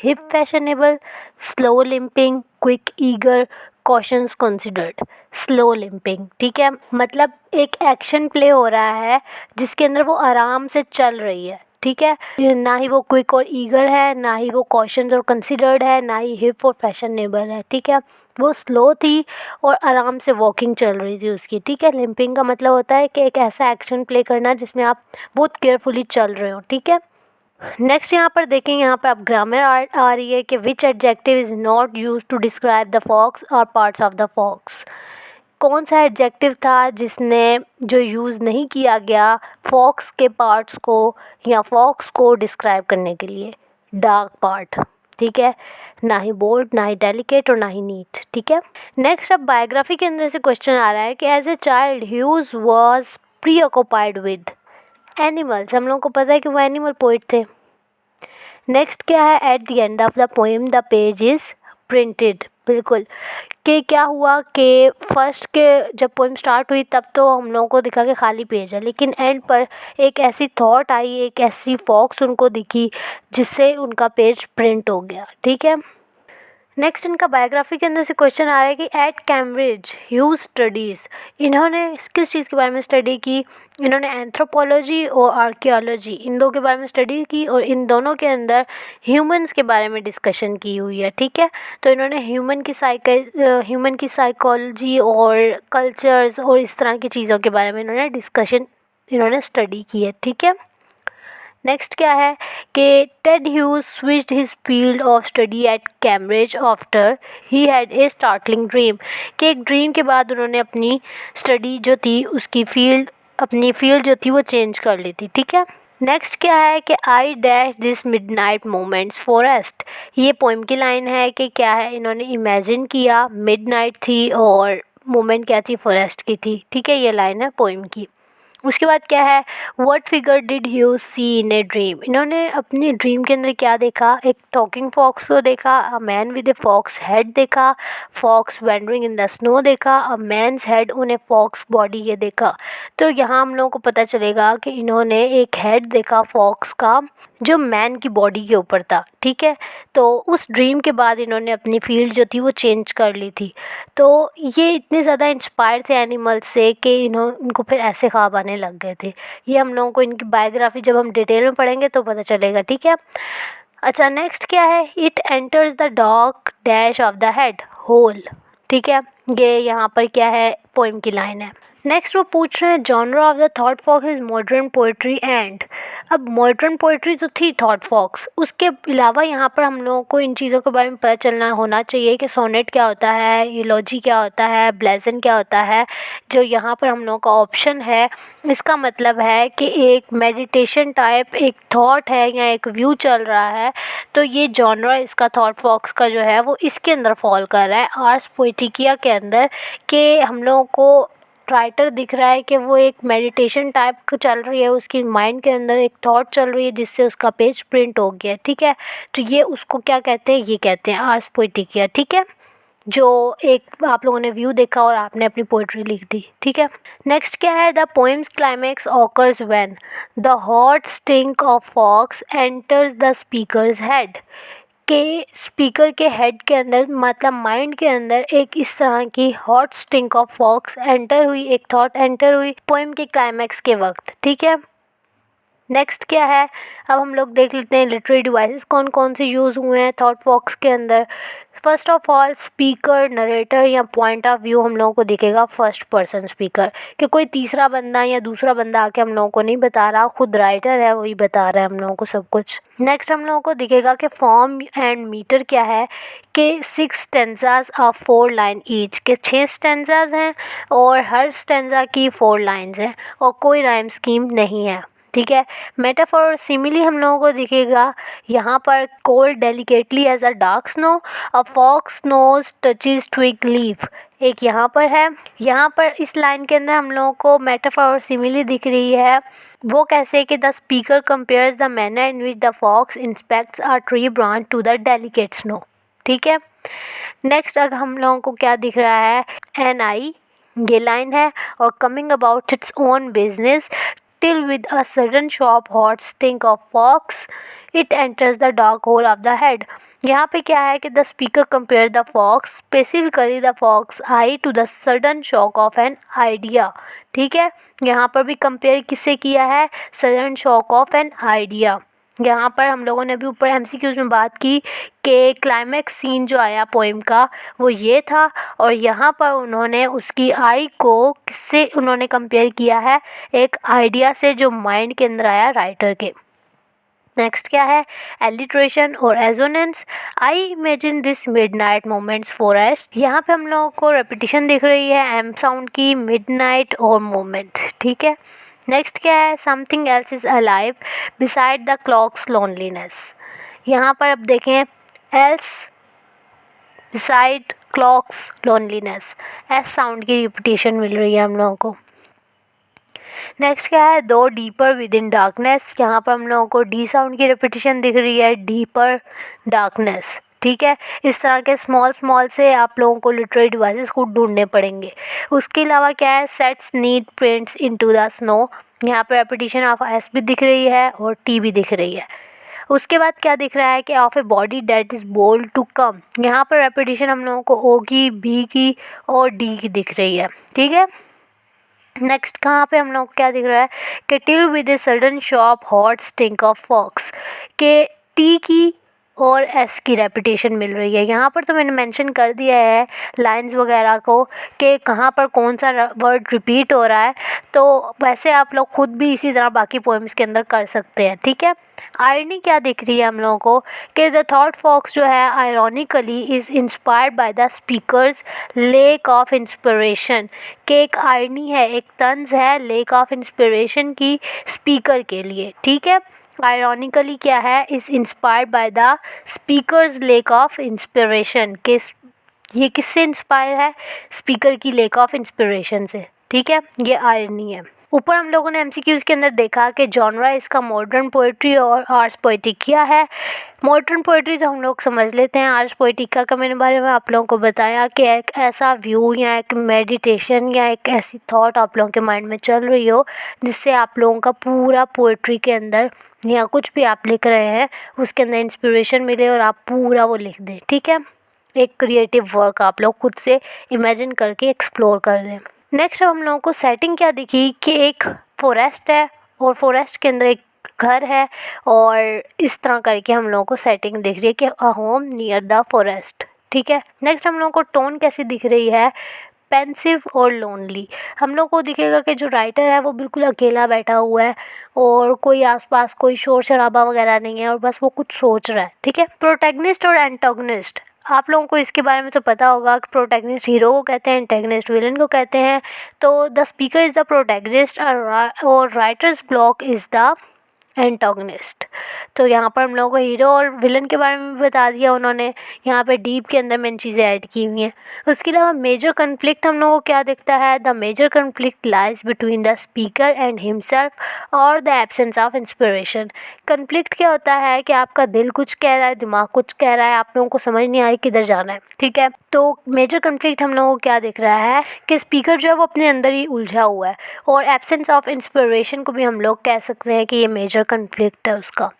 Hip fashionable, slow limping, quick eager, cautions considered. Slow limping, ठीक है, मतलब एक एक्शन प्ले हो रहा है जिसके अंदर वो आराम से चल रही है, ठीक है। ना ही वो क्विक और ईगर है, ना ही वो कॉशंस और कंसिडर्ड है, ना ही हिप और फैशनेबल है, ठीक है। वो स्लो थी और आराम से वॉकिंग चल रही थी उसकी, ठीक है। लिम्पिंग का मतलब होता है कि एक ऐसा एक्शन प्ले करना जिसमें आप बहुत केयरफुली चल रहे हो, ठीक है। नेक्स्ट यहाँ पर देखें, यहाँ पर आप ग्रामर आ रही है कि which adjective is not use to describe the fox or parts of the fox. कौन सा एडजेक्टिव था जिसने जो यूज़ नहीं किया गया फॉक्स के पार्ट्स को या फॉक्स को डिस्क्राइब करने के लिए? डार्क पार्ट, ठीक है, ना ही बोल्ड, ना ही डेलिकेट और ना ही नीट, ठीक है। नेक्स्ट अब बायोग्राफी के अंदर से क्वेश्चन आ रहा है कि as a child Hughes was preoccupied with animals. हम लोगों को पता है कि वो एनिमल पोइट थे। नेक्स्ट क्या है? At the end of the poem the page is printed, बिल्कुल। कि क्या हुआ कि फर्स्ट के जब पोइम स्टार्ट हुई तब तो हम लोगों को दिखा कि खाली पेज है, लेकिन एंड पर एक ऐसी थॉट आई, एक ऐसी फॉक्स उनको दिखी जिससे उनका पेज प्रिंट हो गया, ठीक है। नेक्स्ट इनका बायोग्राफी के अंदर से क्वेश्चन आ रहा है कि एट कैम्ब्रिज ह्यूज स्टडीज़, इन्होंने किस चीज़ के बारे में स्टडी की, इन्होंने एंथ्रोपोलॉजी और आर्कियोलॉजी इन दो के बारे में स्टडी की, और इन दोनों के अंदर ह्यूमंस के बारे में डिस्कशन की हुई है, ठीक है। तो इन्होंने ह्यूमन की साइकोलॉजी और कल्चर्स और इस तरह की चीज़ों के बारे में इन्होंने स्टडी की है, ठीक है। नेक्स्ट क्या है कि Ted Hughes switched his field of study eight Cambridge after he had a startling dream, कि एक ड्रीम के बाद उन्होंने अपनी स्टडी जो थी अपनी फील्ड जो थी वो चेंज कर ली थी, ठीक है। नेक्स्ट क्या है कि I dash this midnight moments forest, ये पोइम की लाइन है कि क्या है, इन्होंने इमेजिन किया मिडनाइट थी और मोमेंट क्या थी, फॉरेस्ट की थी, ठीक है। ये लाइन है पोइम की। उसके बाद क्या है, what figure did you see in a dream, इन्होंने अपनी ड्रीम के अंदर क्या देखा, एक टॉकिंग फॉक्स को देखा, a man with a fox head देखा, fox wandering in the snow देखा, a man's head on a fox body ये देखा। तो यहाँ हम लोगों को पता चलेगा कि इन्होंने एक हेड देखा फॉक्स का जो मैन की बॉडी के ऊपर था, ठीक है। तो उस ड्रीम के बाद इन्होंने अपनी फील्ड जो थी वो चेंज कर ली थी। तो ये इतने ज़्यादा इंस्पायर थे एनिमल्स से कि इनको फिर ऐसे ख्वाब आने लग गए थे। ये हम लोगों को इनकी बायोग्राफी जब हम डिटेल में पढ़ेंगे तो पता चलेगा, ठीक है। अच्छा, नेक्स्ट क्या है, it enters the dark dash of the head hole, ठीक है। ये यहाँ पर क्या है, पोइम की लाइन है। नेक्स्ट वो पूछ रहे हैं genre of the thought fox is modern poetry and, अब मॉडर्न पोइट्री तो थी थॉट फॉक्स, उसके अलावा यहाँ पर हम लोगों को इन चीज़ों के बारे में पता चलना होना चाहिए कि सोनेट क्या होता है, यूलॉजी क्या होता है, ब्लेजन क्या होता है। जो यहाँ पर हम लोगों का ऑप्शन है, इसका मतलब है कि एक मेडिटेशन टाइप एक थॉट है या एक व्यू चल रहा है, तो ये जॉनरा इसका थॉट फॉक्स का जो है वो इसके अंदर फॉल कर रहा है, आर्स पोइटिकिया के अंदर। कि हम लोगों को राइटर दिख रहा है कि वो एक मेडिटेशन टाइप का चल रही है, उसकी माइंड के अंदर एक थॉट चल रही है जिससे उसका पेज प्रिंट हो गया, ठीक है। तो ये उसको क्या कहते हैं, ये कहते हैं आर्स पोइटिकिया, ठीक है। जो एक आप लोगों ने व्यू देखा और आपने अपनी पोइट्री लिख दी, ठीक है। नेक्स्ट क्या है, the poem's climax occurs when the hot stink of fox enters the speaker's head, के स्पीकर के हेड के अंदर मतलब माइंड के अंदर एक इस तरह की hot stink of fox enter हुई, एक थॉट एंटर हुई पोएम के क्लाइमैक्स के वक्त, ठीक है। नेक्स्ट क्या है, अब हम लोग देख लेते हैं लिटरेरी डिवाइसेस कौन कौन से यूज़ हुए हैं थॉट फॉक्स के अंदर। First of all speaker, narrator या पॉइंट ऑफ व्यू हम लोगों को दिखेगा फर्स्ट पर्सन स्पीकर, कि कोई तीसरा बंदा या दूसरा बंदा आके हम लोगों को नहीं बता रहा, खुद राइटर है वही बता रहा है हम लोगों को सब कुछ। नेक्स्ट हम लोगों को दिखेगा कि फॉर्म एंड मीटर क्या है, कि 6 स्टेंजाज ऑफ 4 लाइन ईच, के 6 स्टेंजाज हैं और हर स्टेंजा की 4 लाइन्स हैं और कोई राइम स्कीम नहीं है, ठीक है। मेटाफोर और सिमिली हम लोगों को दिखेगा यहाँ पर, cold delicately as a dark snow, a fox nose touches twig leaf, एक यहाँ पर है। यहाँ पर इस लाइन के अंदर हम लोगों को मेटाफोर और सिमिली दिख रही है, वो कैसे कि the speaker compares the manner in which the fox inspects a tree branch to the delicate snow, ठीक है। नेक्स्ट अगर हम लोगों को क्या दिख रहा है, एन आई ये लाइन है, और coming about its own business till with a sudden sharp hot stink of fox it enters the dark hole of the head। यहाँ पे क्या है कि the speaker compare the fox specifically the fox eye to the sudden shock of an idea, ठीक है। यहाँ पर भी कंपेयर किससे किया है, sudden shock of an idea। यहाँ पर हम लोगों ने भी ऊपर एमसीक्यूज में बात की कि क्लाइमैक्स सीन जो आया पोएम का वो ये था, और यहाँ पर उन्होंने उसकी आई को किससे उन्होंने कंपेयर किया है, एक आइडिया से जो माइंड के अंदर आया राइटर के। नेक्स्ट क्या है, एलिट्रेशन और assonance, I imagine this midnight moments forest, यहाँ पे हम लोगों को रेपिटेशन दिख रही है एम साउंड की, मिडनाइट और मोमेंट, ठीक है। नेक्स्ट क्या है, something else is alive beside the clocks loneliness, यहाँ पर अब देखें else beside clocks loneliness, S sound की रिपीटेशन मिल रही है हम लोगों को। नेक्स्ट क्या है, दो डीपर विद इन डार्कनेस, यहाँ पर हम लोगों को डी साउंड की रिपीटेशन दिख रही है, डीपर डार्कनेस, ठीक है। इस तरह के स्मॉल से आप लोगों को लिटरेरी डिवाइसेस को ढूंढने पड़ेंगे। उसके अलावा क्या है, sets need prints into the snow, यहाँ पर रेपिटेशन ऑफ एस भी दिख रही है और टी भी दिख रही है। उसके बाद क्या दिख रहा है कि of a body that is bold to come, यहाँ पर रेपिटेशन हम लोगों को ओ की, बी की और डी की दिख रही है, ठीक है। नेक्स्ट कहाँ पे हम लोग क्या दिख रहा है कि till with a sudden sharp hot stink of fox, के टी की और एस की रेपिटेशन मिल रही है। यहाँ पर तो मैंने मेंशन कर दिया है लाइंस वगैरह को कि कहाँ पर कौन सा वर्ड रिपीट हो रहा है, तो वैसे आप लोग खुद भी इसी तरह बाकी पोएम्स के अंदर कर सकते हैं, ठीक है। आयरनी क्या दिख रही है हम लोगों को कि द थॉट फॉक्स जो है ironically is inspired by the speakers lake of inspiration, कि एक आयरनी है, एक तंज है लेक ऑफ इंस्पिरेशन की स्पीकर के लिए, ठीक है। आयरॉनिकली क्या है, is inspired by the speakers lake of inspiration, के ये किससे इंस्पायर है, स्पीकर की लेक ऑफ इंस्पिरेशन से, ठीक है। ये आयरनी है। ऊपर हम लोगों ने एमसीक्यूज़ के अंदर देखा कि जॉनरा इसका मॉडर्न पोइट्री और आर्ट्स पोइटिक क्या है। मॉडर्न पोइट्री तो हम लोग समझ लेते हैं, आर्ट्स पोइटिका का मैंने बारे में आप लोगों को बताया कि एक ऐसा व्यू या एक मेडिटेशन या एक ऐसी थॉट आप लोगों के माइंड में चल रही हो जिससे आप लोगों का पूरा पोइट्री के अंदर या कुछ भी आप लिख रहे हैं उसके अंदर इंस्पिरेशन मिले और आप पूरा वो लिख दें, ठीक है। एक क्रिएटिव वर्क आप लोग खुद से इमेजिन करके एक्सप्लोर कर दें। नेक्स्ट हम लोगों को सेटिंग क्या दिखी कि एक फॉरेस्ट है और फॉरेस्ट के अंदर एक घर है और इस तरह करके हम लोगों को सेटिंग दिख रही है कि a home near the forest, ठीक है। नेक्स्ट हम लोगों को टोन कैसी दिख रही है, पेंसिव और लोनली। हम लोग को दिखेगा कि जो राइटर है वो बिल्कुल अकेला बैठा हुआ है और कोई आसपास कोई शोर शराबा वगैरह नहीं है और बस वो कुछ सोच रहा है, ठीक है। प्रोटैगनिस्ट और एंटागनिस्ट, आप लोगों को इसके बारे में तो पता होगा कि प्रोटैगनिस्ट हीरो को कहते हैं, एंटागनिस्ट विलन को कहते हैं। तो the speaker is the protagonist और writer's block is the antagonist. तो यहाँ पर हम लोगों को हीरो और विलन के बारे में भी बता दिया उन्होंने, यहाँ पे डीप के अंदर मेन चीज़ें ऐड की हुई हैं। उसके अलावा मेजर कन्फ्लिक्ट हम लोगों को क्या दिखता है, the major conflict lies between the speaker and himself और the absence of inspiration. Conflict क्या होता है कि आपका दिल कुछ कह रहा है, दिमाग कुछ कह रहा है, आप लोगों को समझ नहीं आ रही किधर जाना है, ठीक है। तो मेजर कन्फ्लिक्ट हम लोगों को क्या दिख रहा है कि स्पीकर जो है वो अपने अंदर ही उलझा हुआ है और एब्सेंस ऑफ इंस्पिरेशन को भी हम लोग कह सकते हैं कि ये मेजर कन्फ्लिक्ट है उसका।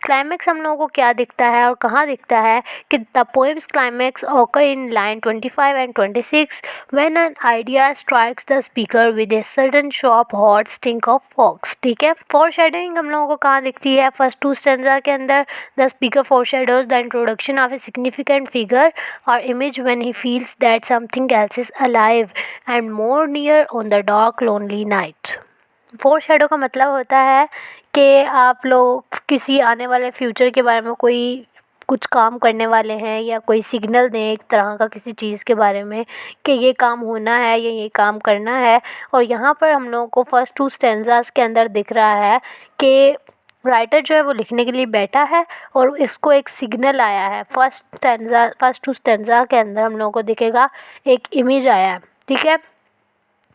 क्लाइमैक्स हम लोगों को क्या दिखता है और कहाँ दिखता है कि the poem's climax occur in line 25 and 26 when an idea strikes the speaker with a sudden sharp hot stink of fox, ठीक है। फॉरशैडोइंग हम लोगों को कहाँ दिखती है, फर्स्ट टू स्टेंजा के अंदर the speaker foreshadows the introduction of a significant figure और image when he feels that something else is alive and more near on the dark lonely night. Foreshadow का मतलब होता है कि आप लोग किसी आने वाले फ्यूचर के बारे में कोई कुछ काम करने वाले हैं या कोई सिग्नल दें एक तरह का किसी चीज़ के बारे में कि ये काम होना है या ये काम करना है। और यहाँ पर हम लोगों को फर्स्ट टू स्टेंजास के अंदर दिख रहा है कि राइटर जो है वो लिखने के लिए बैठा है और इसको एक सिग्नल आया है। फर्स्ट टू स्टेंजा के अंदर हम लोगों को दिखेगा एक इमेज आया है, ठीक है।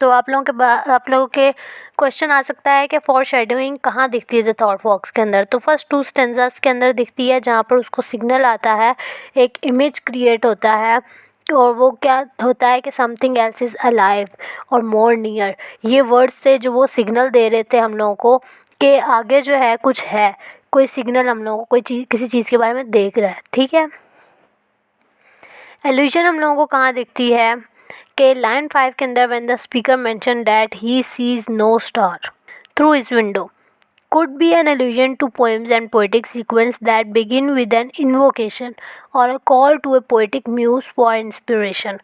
तो आप लोगों के क्वेश्चन आ सकता है कि फॉरशैडोइंग कहाँ दिखती है द थॉट बॉक्स के अंदर, तो फर्स्ट टू स्टेंजास के अंदर दिखती है जहाँ पर उसको सिग्नल आता है, एक इमेज क्रिएट होता है और वो क्या होता है कि समथिंग एल्स इज़ अलाइव और मोर नियर। ये वर्ड्स से जो वो सिग्नल दे रहे थे हम लोगों को कि आगे जो है कुछ है, कोई सिग्नल हम लोगों को कोई चीज़ किसी चीज़ के बारे में देख रहा है, ठीक है। एल्यूजन हम लोगों को कहाँ दिखती है कि लाइन 5 के अंदर when the speaker mention that he sees no star through his window could be an allusion to poems and poetic sequence that begin with an invocation or a call to a poetic muse for inspiration,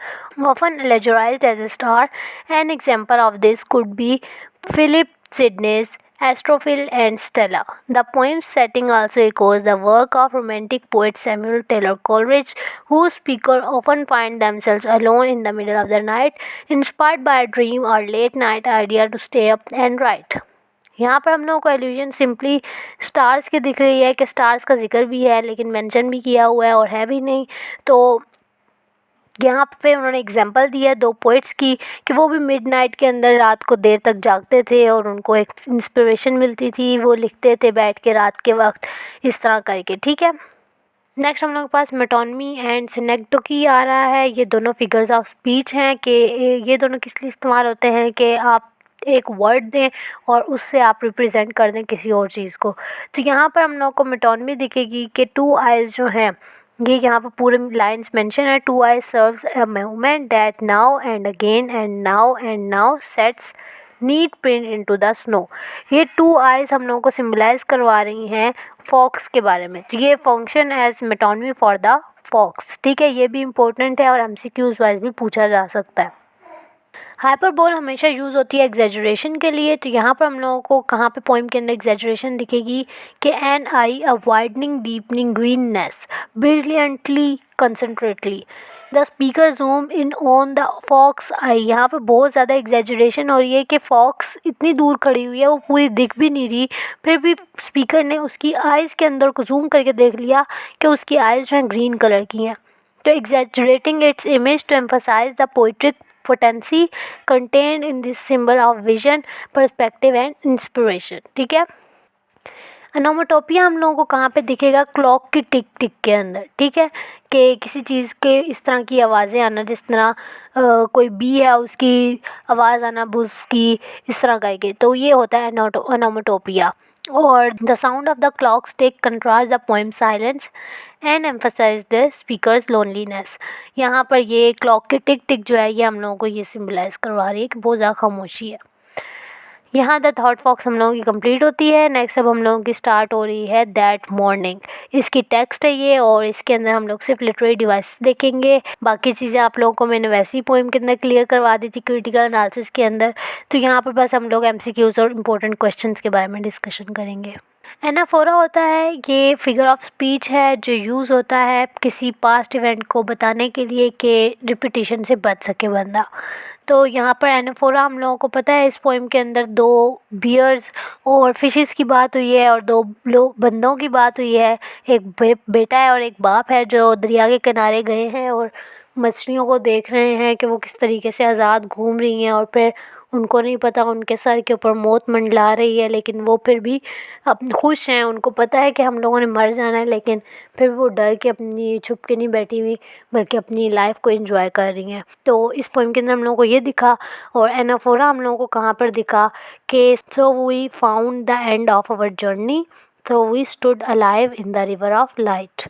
often allegorized as a star. An example of this could be Philip Sidney's Astrophil and Stella. The poem's setting also echoes the work of romantic poet Samuel Taylor Coleridge, whose speakers often find themselves alone in the middle of the night, inspired by a dream or late night idea to stay up and write. यहाँ पर हम लोगों को एल्यूजन simply stars की दिख रही है कि स्टार्स का जिक्र भी है लेकिन मेंशन भी किया हुआ है और है भी नहीं। तो यहाँ पे उन्होंने एग्जांपल दिया दो पोइट्स की कि वो भी मिडनाइट के अंदर रात को देर तक जागते थे और उनको एक इंस्पिरेशन मिलती थी, वो लिखते थे बैठ के रात के वक्त इस तरह करके, ठीक है। नेक्स्ट हम लोग के पास मेटोनमी एंड सिनेक्डोकी आ रहा है। ये दोनों फिगर्स ऑफ स्पीच हैं कि ये दोनों किस लिए इस्तेमाल होते हैं कि आप एक वर्ड दें और उससे आप रिप्रेजेंट कर दें किसी और चीज़ को। तो यहाँ पर हम लोग को मेटोनमी दिखेगी कि टू आइज़ जो हैं, ये यहाँ पर पूरे लाइंस मेंशन है। Two eyes serves a movement that now and now sets neat print into the snow. ये टू आइज हम लोगों को सिम्बलाइज करवा रही हैं फॉक्स के बारे में। तो ये function as metonymy for the fox, ठीक है। ये भी इंपॉर्टेंट है और एमसीक्यूज वाइज भी पूछा जा सकता है। हाइपरबोल हमेशा यूज़ होती है एग्जैजरेशन के लिए। तो यहाँ पर हम लोगों को कहाँ पे पोइम के अंदर एग्जैजरेशन दिखेगी कि an eye a widening deepening greenness brilliantly concentratedly the speaker zoom in on the fox eye. यहाँ पे बहुत ज़्यादा एग्जैजरेशन हो रही है कि फॉक्स इतनी दूर खड़ी हुई है, वो पूरी दिख भी नहीं रही, फिर भी स्पीकर ने उसकी आइज़ के अंदर को जूम करके देख लिया कि उसकी आइज़ जो हैं ग्रीन कलर की हैं। तो exaggerating its image to emphasize the poetic potency contained in this symbol of vision, perspective and inspiration, ठीक है। अनोमोटोपिया हम लोगों को कहाँ पे दिखेगा? क्लॉक की टिक टिक के अंदर, ठीक है। कि किसी चीज़ के इस तरह की आवाज़ें आना, जिस तरह कोई बी है उसकी आवाज़ आना बुज़ की, इस तरह करके, तो ये होता है अनोमोटोपिया। और the sound of the clocks take contrast the poem silence and emphasize the speaker's loneliness. यहाँ पर ये क्लॉक की टिक टिक जो है, ये हम लोगों को ये सिम्बलाइज़ करवा रही है कि बहुत ज़्यादा खामोशी है। यहाँ द थॉट फॉक्स हम लोगों की कंप्लीट होती है। नेक्स्ट अब हम लोगों की स्टार्ट हो रही है दैट मॉर्निंग। इसकी टेक्स्ट है ये, और इसके अंदर हम लोग सिर्फ लिटरेरी डिवाइस देखेंगे। बाकी चीज़ें आप लोगों को मैंने वैसे ही पोइम के अंदर क्लियर करवा दी थी क्रिटिकल एनालिसिस के अंदर। तो यहाँ पर बस हम लोग एमसीक्यूज़ और इम्पोर्टेंट क्वेश्चंस के बारे में डिस्कशन करेंगे। एनाफोरा होता है, ये फिगर ऑफ स्पीच है जो यूज़ होता है किसी पास्ट इवेंट को बताने के लिए कि रिपीटिशन से बच सके बंदा। तो यहाँ पर एनाफोरा हम लोगों को पता है, इस पोइम के अंदर दो बियर्स और फिशेस की बात हुई है और दो बंदों की बात हुई है। एक बेटा है और एक बाप है जो दरिया के किनारे गए हैं और मछलियों को देख रहे हैं कि वो किस तरीके से आज़ाद घूम रही हैं, और फिर उनको नहीं पता उनके सर के ऊपर मौत मंडला रही है, लेकिन वो फिर भी खुश हैं। उनको पता है कि हम लोगों ने मर जाना है, लेकिन फिर वो डर के अपनी छुप के नहीं बैठी हुई, बल्कि अपनी लाइफ को एंजॉय कर रही हैं। तो इस पोएम के अंदर हम लोगों को ये दिखा। और एनाफोरा हम लोगों को कहाँ पर दिखा कि so we found the end of our journey, so we stood alive in the river of light.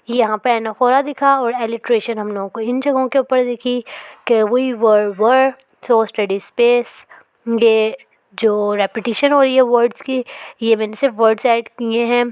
यहाँ पे एनाफोरा दिखा। और एलिट्रेशन हम लोगों को इन जगहों के ऊपर दिखी कि we were so study space. ये जो रेपिटिशन हो रही है वर्ड्स की, ये मैंने सिर्फ वर्ड्स ऐड किए हैं।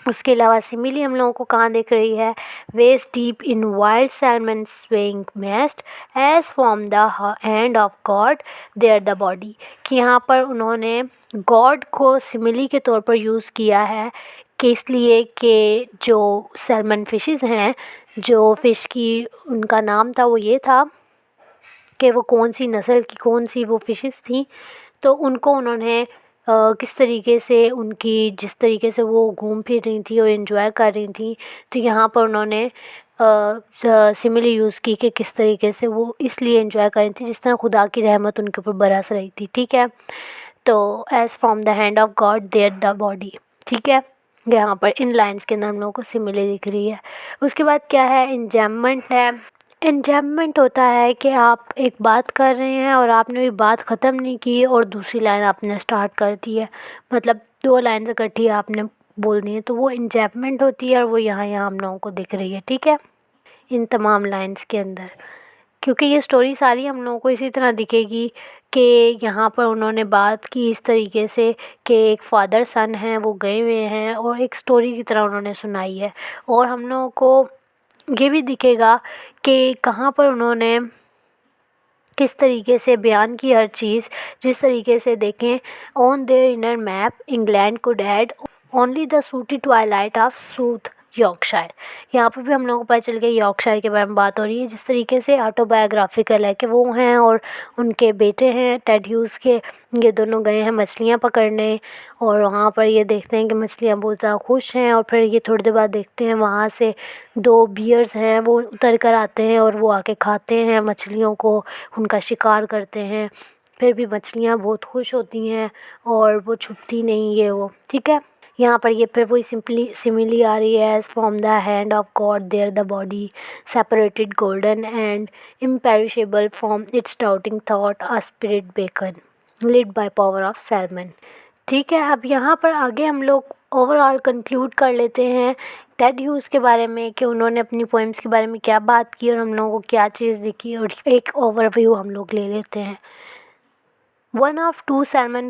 उसके अलावा सिमिली हम लोगों को कहाँ दिख रही है? West deep in wild salmon swing mist as from the hand of God there the body. कि यहाँ पर उन्होंने गॉड को सिमिली के तौर पर यूज़ किया है कि इसलिए कि जो सैलमन फिशेस हैं, जो फ़िश की उनका नाम था वो ये था कि वो कौन सी नस्ल की कौन सी वो फ़िशेस थी, तो उनको उन्होंने किस तरीके से उनकी जिस तरीके से वो घूम फिर रही थी और एंजॉय कर रही थी, तो यहाँ पर उन्होंने सिमिली यूज़ की कि किस तरीके से वो इसलिए एंजॉय कर रही थी जिस तरह खुदा की रहमत उनके ऊपर बरस रही थी, ठीक है। तो as from the hand of God there the body, ठीक है। यहाँ पर इन लाइंस के अंदर हम लोगों को सिमिली दिख रही है। उसके बाद क्या है? इंजैममेंट है। इंजैममेंट होता है कि आप एक बात कर रहे हैं और आपने भी बात ख़त्म नहीं की और दूसरी लाइन आपने स्टार्ट कर दी है, मतलब दो लाइन इकट्ठी आपने बोल दी है, तो वो इंजैममेंट होती है और वो यहाँ हम लोगों को दिख रही है, ठीक है, इन तमाम लाइंस के अंदर। क्योंकि ये स्टोरी सारी हम लोगों को इसी तरह दिखेगी कि यहाँ पर उन्होंने बात की इस तरीके से कि एक फादर सन है, वो गए हुए हैं और एक स्टोरी की तरह उन्होंने सुनाई है। और हम लोगों को ये भी दिखेगा कि कहाँ पर उन्होंने किस तरीके से बयान की हर चीज़, जिस तरीके से देखें on their inner map England could add only the सूटी ट्वाइलाइट ऑफ सूथ यॉर्कशायर। यहाँ पर भी हम लोगों को पता चल गया यॉर्कशायर के बारे में बात हो रही है, जिस तरीके से ऑटोबायोग्राफिकल है कि वो हैं और उनके बेटे हैं टेड ह्यूज़ के, ये दोनों गए हैं मछलियाँ पकड़ने और वहाँ पर ये देखते हैं कि मछलियाँ बहुत ज़्यादा खुश हैं। और फिर ये थोड़ी देर बाद देखते हैं वहाँ से दो बियर्स हैं वो उतर कर आते हैं और वो आके खाते हैं मछलियों को, उनका शिकार करते हैं। फिर भी मछलियाँ बहुत खुश होती हैं और वो छुपती नहीं है वो, ठीक है। यहाँ पर ये फिर वही सिमिली आ रही है, as from the hand of God there the body separated golden and imperishable from its doubting thought a spirit beacon lead by power of salmon. ठीक है, अब यहाँ पर आगे हम लोग ओवरऑल कंक्लूड कर लेते हैं टेड ह्यूज के बारे में कि उन्होंने अपनी पोइम्स के बारे में क्या बात की और हम लोगों को क्या चीज़ दिखी, और एक ओवरव्यू हम लोग ले लेते हैं। One of two salmon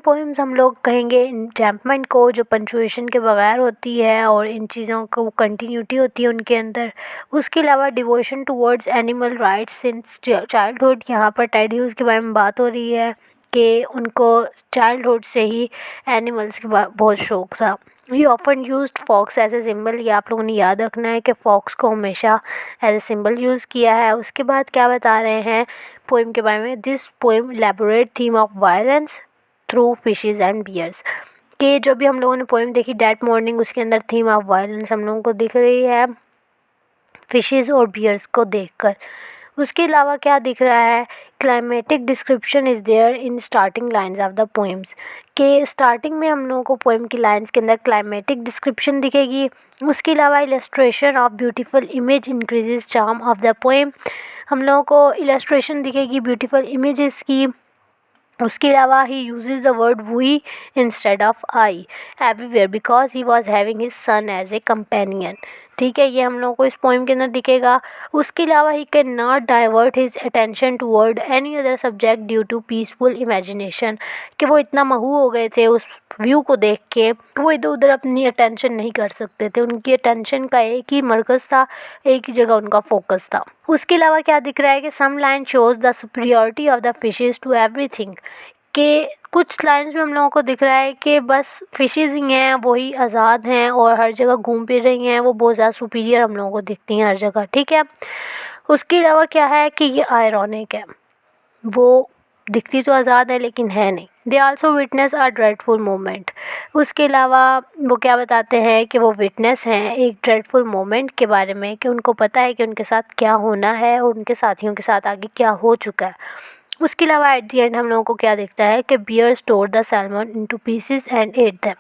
poems हम लोग कहेंगे इंटैम्पमेंट को, जो पंचुएशन के बगैर होती है और इन चीज़ों को कंटिन्यूटी होती है उनके अंदर। उसके अलावा devotion towards animal rights since childhood, यहाँ पर टेड ह्यूज के बारे में बात हो रही है कि उनको चाइल्डहुड से ही एनिमल्स के बहुत शौक था। We often used fox as a symbol, ये आप लोगों ने याद रखना है कि फॉक्स को हमेशा एज ए सिंबल यूज़ किया है। उसके बाद क्या बता रहे हैं पोइम के बारे में, this poem elaborate theme of violence through fishes and bears, कि जो भी हम लोगों ने पोइम देखी डेट मॉर्निंग, उसके अंदर थीम ऑफ वायलेंस हम लोगों को दिख रही है फिशेज और बियर्स को देखकर। उसके अलावा क्या दिख रहा है, climatic description is there in starting lines of the poems, के स्टार्टिंग में हम लोगों को पोइम की लाइन्स के अंदर क्लाइमेटिक डिस्क्रिप्शन दिखेगी। उसके अलावा illustration of beautiful image increases charm of the poem, हम लोगों को इलस्ट्रेशन दिखेगी ब्यूटीफुल इमेजेस की। उसके अलावा he uses the word we instead of I everywhere because he was having his son as a companion. ठीक है, ये हम लोगों को इस पोइम के अंदर दिखेगा। उसके अलावा he can not divert his attention toward any other subject due to peaceful imagination, कि वो इतना महू हो गए थे उस व्यू को देख के, वो इधर उधर अपनी अटेंशन नहीं कर सकते थे। उनकी अटेंशन का एक ही मरकज़ था, एक ही जगह उनका फोकस था। उसके अलावा क्या दिख रहा है कि some line shows the superiority of the fishes to everything, कि कुछ लाइंस में हम लोगों को दिख रहा है कि बस फिशेज ही हैं, वही आज़ाद हैं और हर जगह घूम फिर रही हैं, वो बहुत ज़्यादा सुपीरियर हम लोगों को दिखती हैं हर जगह। ठीक है, उसके अलावा क्या है कि ये आयरॉनिक है, वो दिखती तो आज़ाद है लेकिन है नहीं। They also witness a dreadful moment, उसके अलावा वो क्या बताते हैं कि वो विटनेस हैं एक ड्रेडफुल मोमेंट के बारे में, कि उनको पता है कि उनके साथ क्या होना है और उनके साथियों के साथ आगे क्या हो चुका है। उसके अलावा एट दी एंड हम लोगों को क्या दिखता है कि bears tore the salmon into pieces and ate them,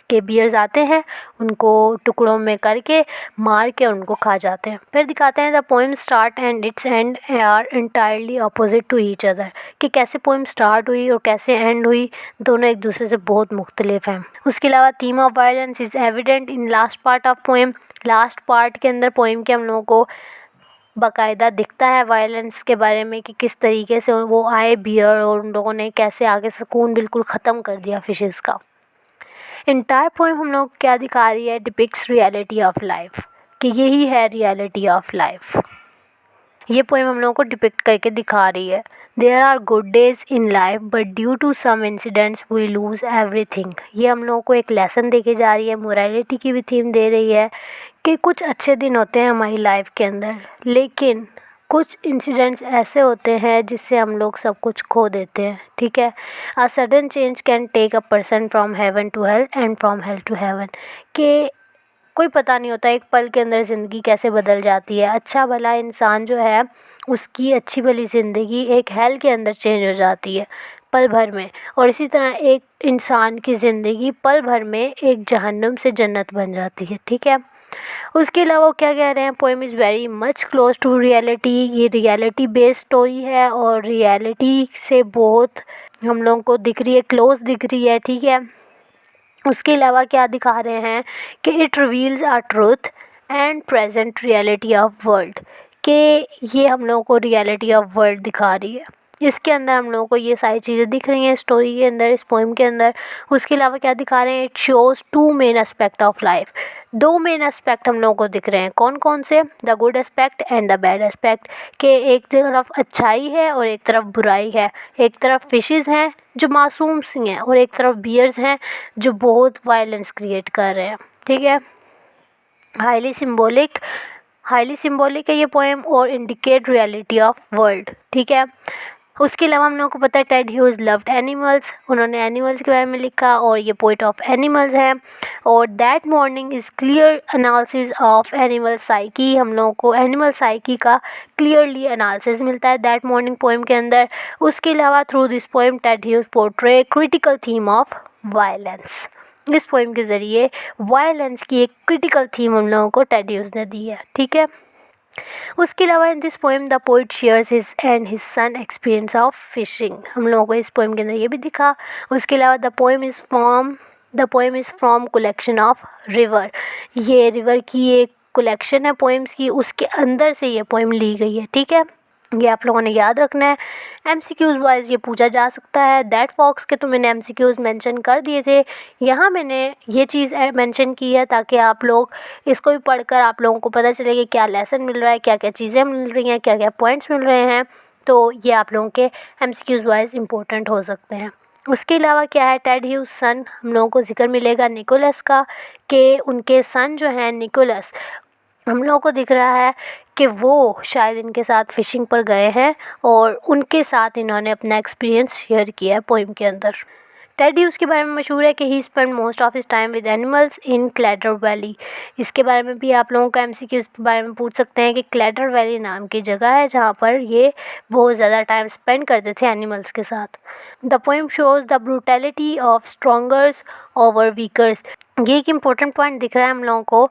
के बियर्स आते हैं उनको टुकड़ों में करके मार के उनको खा जाते हैं। फिर दिखाते हैं the poem start and its end are entirely opposite to each other, कि कैसे पोएम स्टार्ट हुई और कैसे एंड हुई, दोनों एक दूसरे से बहुत मुख्तलिफ हैं। उसके अलावा theme of violence is evident in last part of poem, last part के अंदर पोएम के हम लोगों को बाकायदा दिखता है वायलेंस के बारे में, कि किस तरीके से वो आए बियर और उन लोगों ने कैसे आगे सुकून बिल्कुल ख़त्म कर दिया फिशेज़ का। इंटायर पोएम हम लोग क्या दिखा रही है, डिपिक्ट्स रियलिटी ऑफ लाइफ, कि यही है रियलिटी ऑफ लाइफ। ये पोएम हम लोगों को डिपिक्ट करके दिखा रही है, there are good days in life but due to some incidents we lose everything. ये हम लोगों को एक लेसन दे के जा रही है, मोरालिटी की भी थीम दे रही है कि कुछ अच्छे दिन होते हैं हमारी लाइफ के अंदर, लेकिन कुछ इंसिडेंट्स ऐसे होते हैं जिससे हम लोग सब कुछ खो देते हैं। ठीक है, a sudden change can take a person from heaven to hell and from hell to heaven, कि कोई पता नहीं होता एक पल के अंदर ज़िंदगी कैसे बदल जाती है। अच्छा भला इंसान जो है उसकी अच्छी भली ज़िंदगी एक हेल के अंदर चेंज हो जाती है पल भर में, और इसी तरह एक इंसान की ज़िंदगी पल भर में एक जहन्नुम से जन्नत बन जाती है। ठीक है, उसके अलावा वो क्या कह रहे हैं, poem is very much close to reality, ये रियलिटी बेस्ड स्टोरी है और रियलिटी से बहुत हम लोगों को दिख रही है, क्लोज दिख रही है। ठीक है, उसके अलावा क्या दिखा रहे हैं कि it reveals our truth and present reality of world, कि ये हम लोगों को रियलिटी ऑफ वर्ल्ड दिखा रही है। इसके अंदर हम लोगों को ये सारी चीज़ें दिख रही हैं स्टोरी के अंदर, इस पोएम के अंदर। उसके अलावा क्या दिखा रहे हैं, it shows two main aspect of life, दो मेन एस्पेक्ट हम लोगों को दिख रहे हैं। कौन कौन से, the good aspect and the bad aspect, के एक तरफ अच्छाई है और एक तरफ बुराई है। एक तरफ फिशेज़ हैं जो मासूम सी हैं और एक तरफ बियर्स हैं जो बहुत वायलेंस क्रिएट कर रहे हैं। ठीक है, हाईली सिम्बॉलिक है ये पोएम और इंडिकेट रियलिटी ऑफ वर्ल्ड। ठीक है, उसके अलावा हम लोगों को पता है टेड ह्यूज लव्ड एनिमल्स, उन्होंने एनिमल्स के बारे में लिखा और ये पोइट ऑफ एनिमल्स हैं। और that morning is clear analysis of animal psyche, हम लोगों को एनिमल साइकी का क्लियरली एनालिसिस मिलता है दैट मॉर्निंग पोएम के अंदर। उसके अलावा through this poem Ted Hughes portray critical theme of violence. इस पोइम के ज़रिए वायलेंस की एक क्रिटिकल थीम हम लोगों को टेड ह्यूज ने दी है, ठीक है। उसके अलावा in this poem the poet shares his and his son experience of fishing, हम लोगों को इस पोएम के अंदर ये भी दिखा। उसके अलावा the poem is from collection of river, ये रिवर की एक कलेक्शन है पोएम्स की, उसके अंदर से ये पोएम ली गई है, ठीक है। ये आप लोगों ने याद रखना है। एमसीक्यूज़ वाइज ये पूछा जा सकता है। दैट फॉक्स के तो मैंने एमसीक्यूज़ मेंशन कर दिए थे, यहाँ मैंने ये चीज़ मेंशन की है ताकि आप लोग इसको भी पढ़कर आप लोगों को पता चले कि क्या लेसन मिल रहा है, क्या क्या चीज़ें मिल रही हैं, क्या क्या पॉइंट्स मिल रहे हैं। तो ये आप लोगों के एमसीक्यूज़ वाइज इंपॉर्टेंट हो सकते हैं। उसके अलावा क्या है, टेड ह्यूज सन, हम लोगों को जिक्र मिलेगा निकोलस का, कि उनके सन जो हैं निकोलस, हम लोगों को दिख रहा है कि वो शायद इनके साथ फ़िशिंग पर गए हैं और उनके साथ इन्होंने अपना एक्सपीरियंस शेयर किया है पोइम के अंदर। टेड ह्यूज के बारे में मशहूर है कि he spend most of his time with animals in Calder Valley. इसके बारे में भी आप लोगों का एमसीक्यू के बारे में पूछ सकते हैं कि क्लैडर वैली नाम की जगह है जहाँ पर ये बहुत ज़्यादा टाइम स्पेंड करते थे एनिमल्स के साथ। The poem shows the brutality of strongers over weakers, ये एक इम्पोर्टेंट पॉइंट दिख रहा है हम लोगों को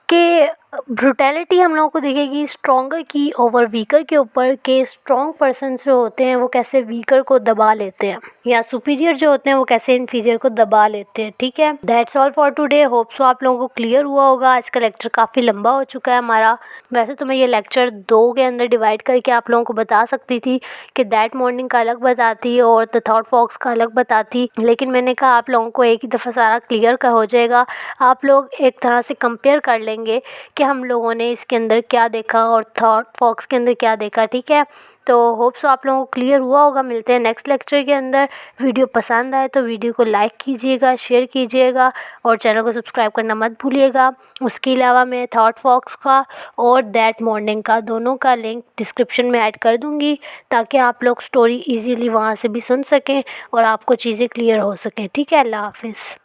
कि ब्रूटैलिटी हम लोगों को दिखेगी स्ट्रॉन्गर की ओवर वीकर के ऊपर, के स्ट्रॉन्ग पर्सन जो होते हैं वो कैसे वीकर को दबा लेते हैं, या सुपीरियर जो होते हैं वो कैसे इन्फीरियर को दबा लेते हैं, ठीक है। That's all for today, hope so आप लोगों को क्लियर हुआ होगा। आज का लेक्चर काफ़ी लंबा हो चुका है हमारा। वैसे तो मैं ये लेक्चर 2 के अंदर डिवाइड करके आप लोगों को बता सकती थी कि दैट मॉर्निंग का अलग बताती और द थॉट फॉक्स का अलग बताती, लेकिन मैंने कहा आप लोगों को एक ही दफ़ा सारा क्लियर का हो जाएगा। आप लोग एक तरह से कंपेयर कर लेंगे कि हम लोगों ने इसके अंदर क्या देखा और थॉट फॉक्स के अंदर क्या देखा, ठीक है। तो होप सो आप लोगों को क्लियर हुआ होगा। मिलते हैं नेक्स्ट लेक्चर के अंदर। वीडियो पसंद आए तो वीडियो को लाइक कीजिएगा, शेयर कीजिएगा और चैनल को सब्सक्राइब करना मत भूलिएगा। उसके अलावा मैं थॉट फॉक्स का और दैट मॉर्निंग का दोनों का लिंक डिस्क्रिप्शन में ऐड कर दूँगी ताकि आप लोग स्टोरी ईजीली वहाँ से भी सुन सकें और आपको चीज़ें क्लियर हो सकें, ठीक है। अल्लाह हाफिज़।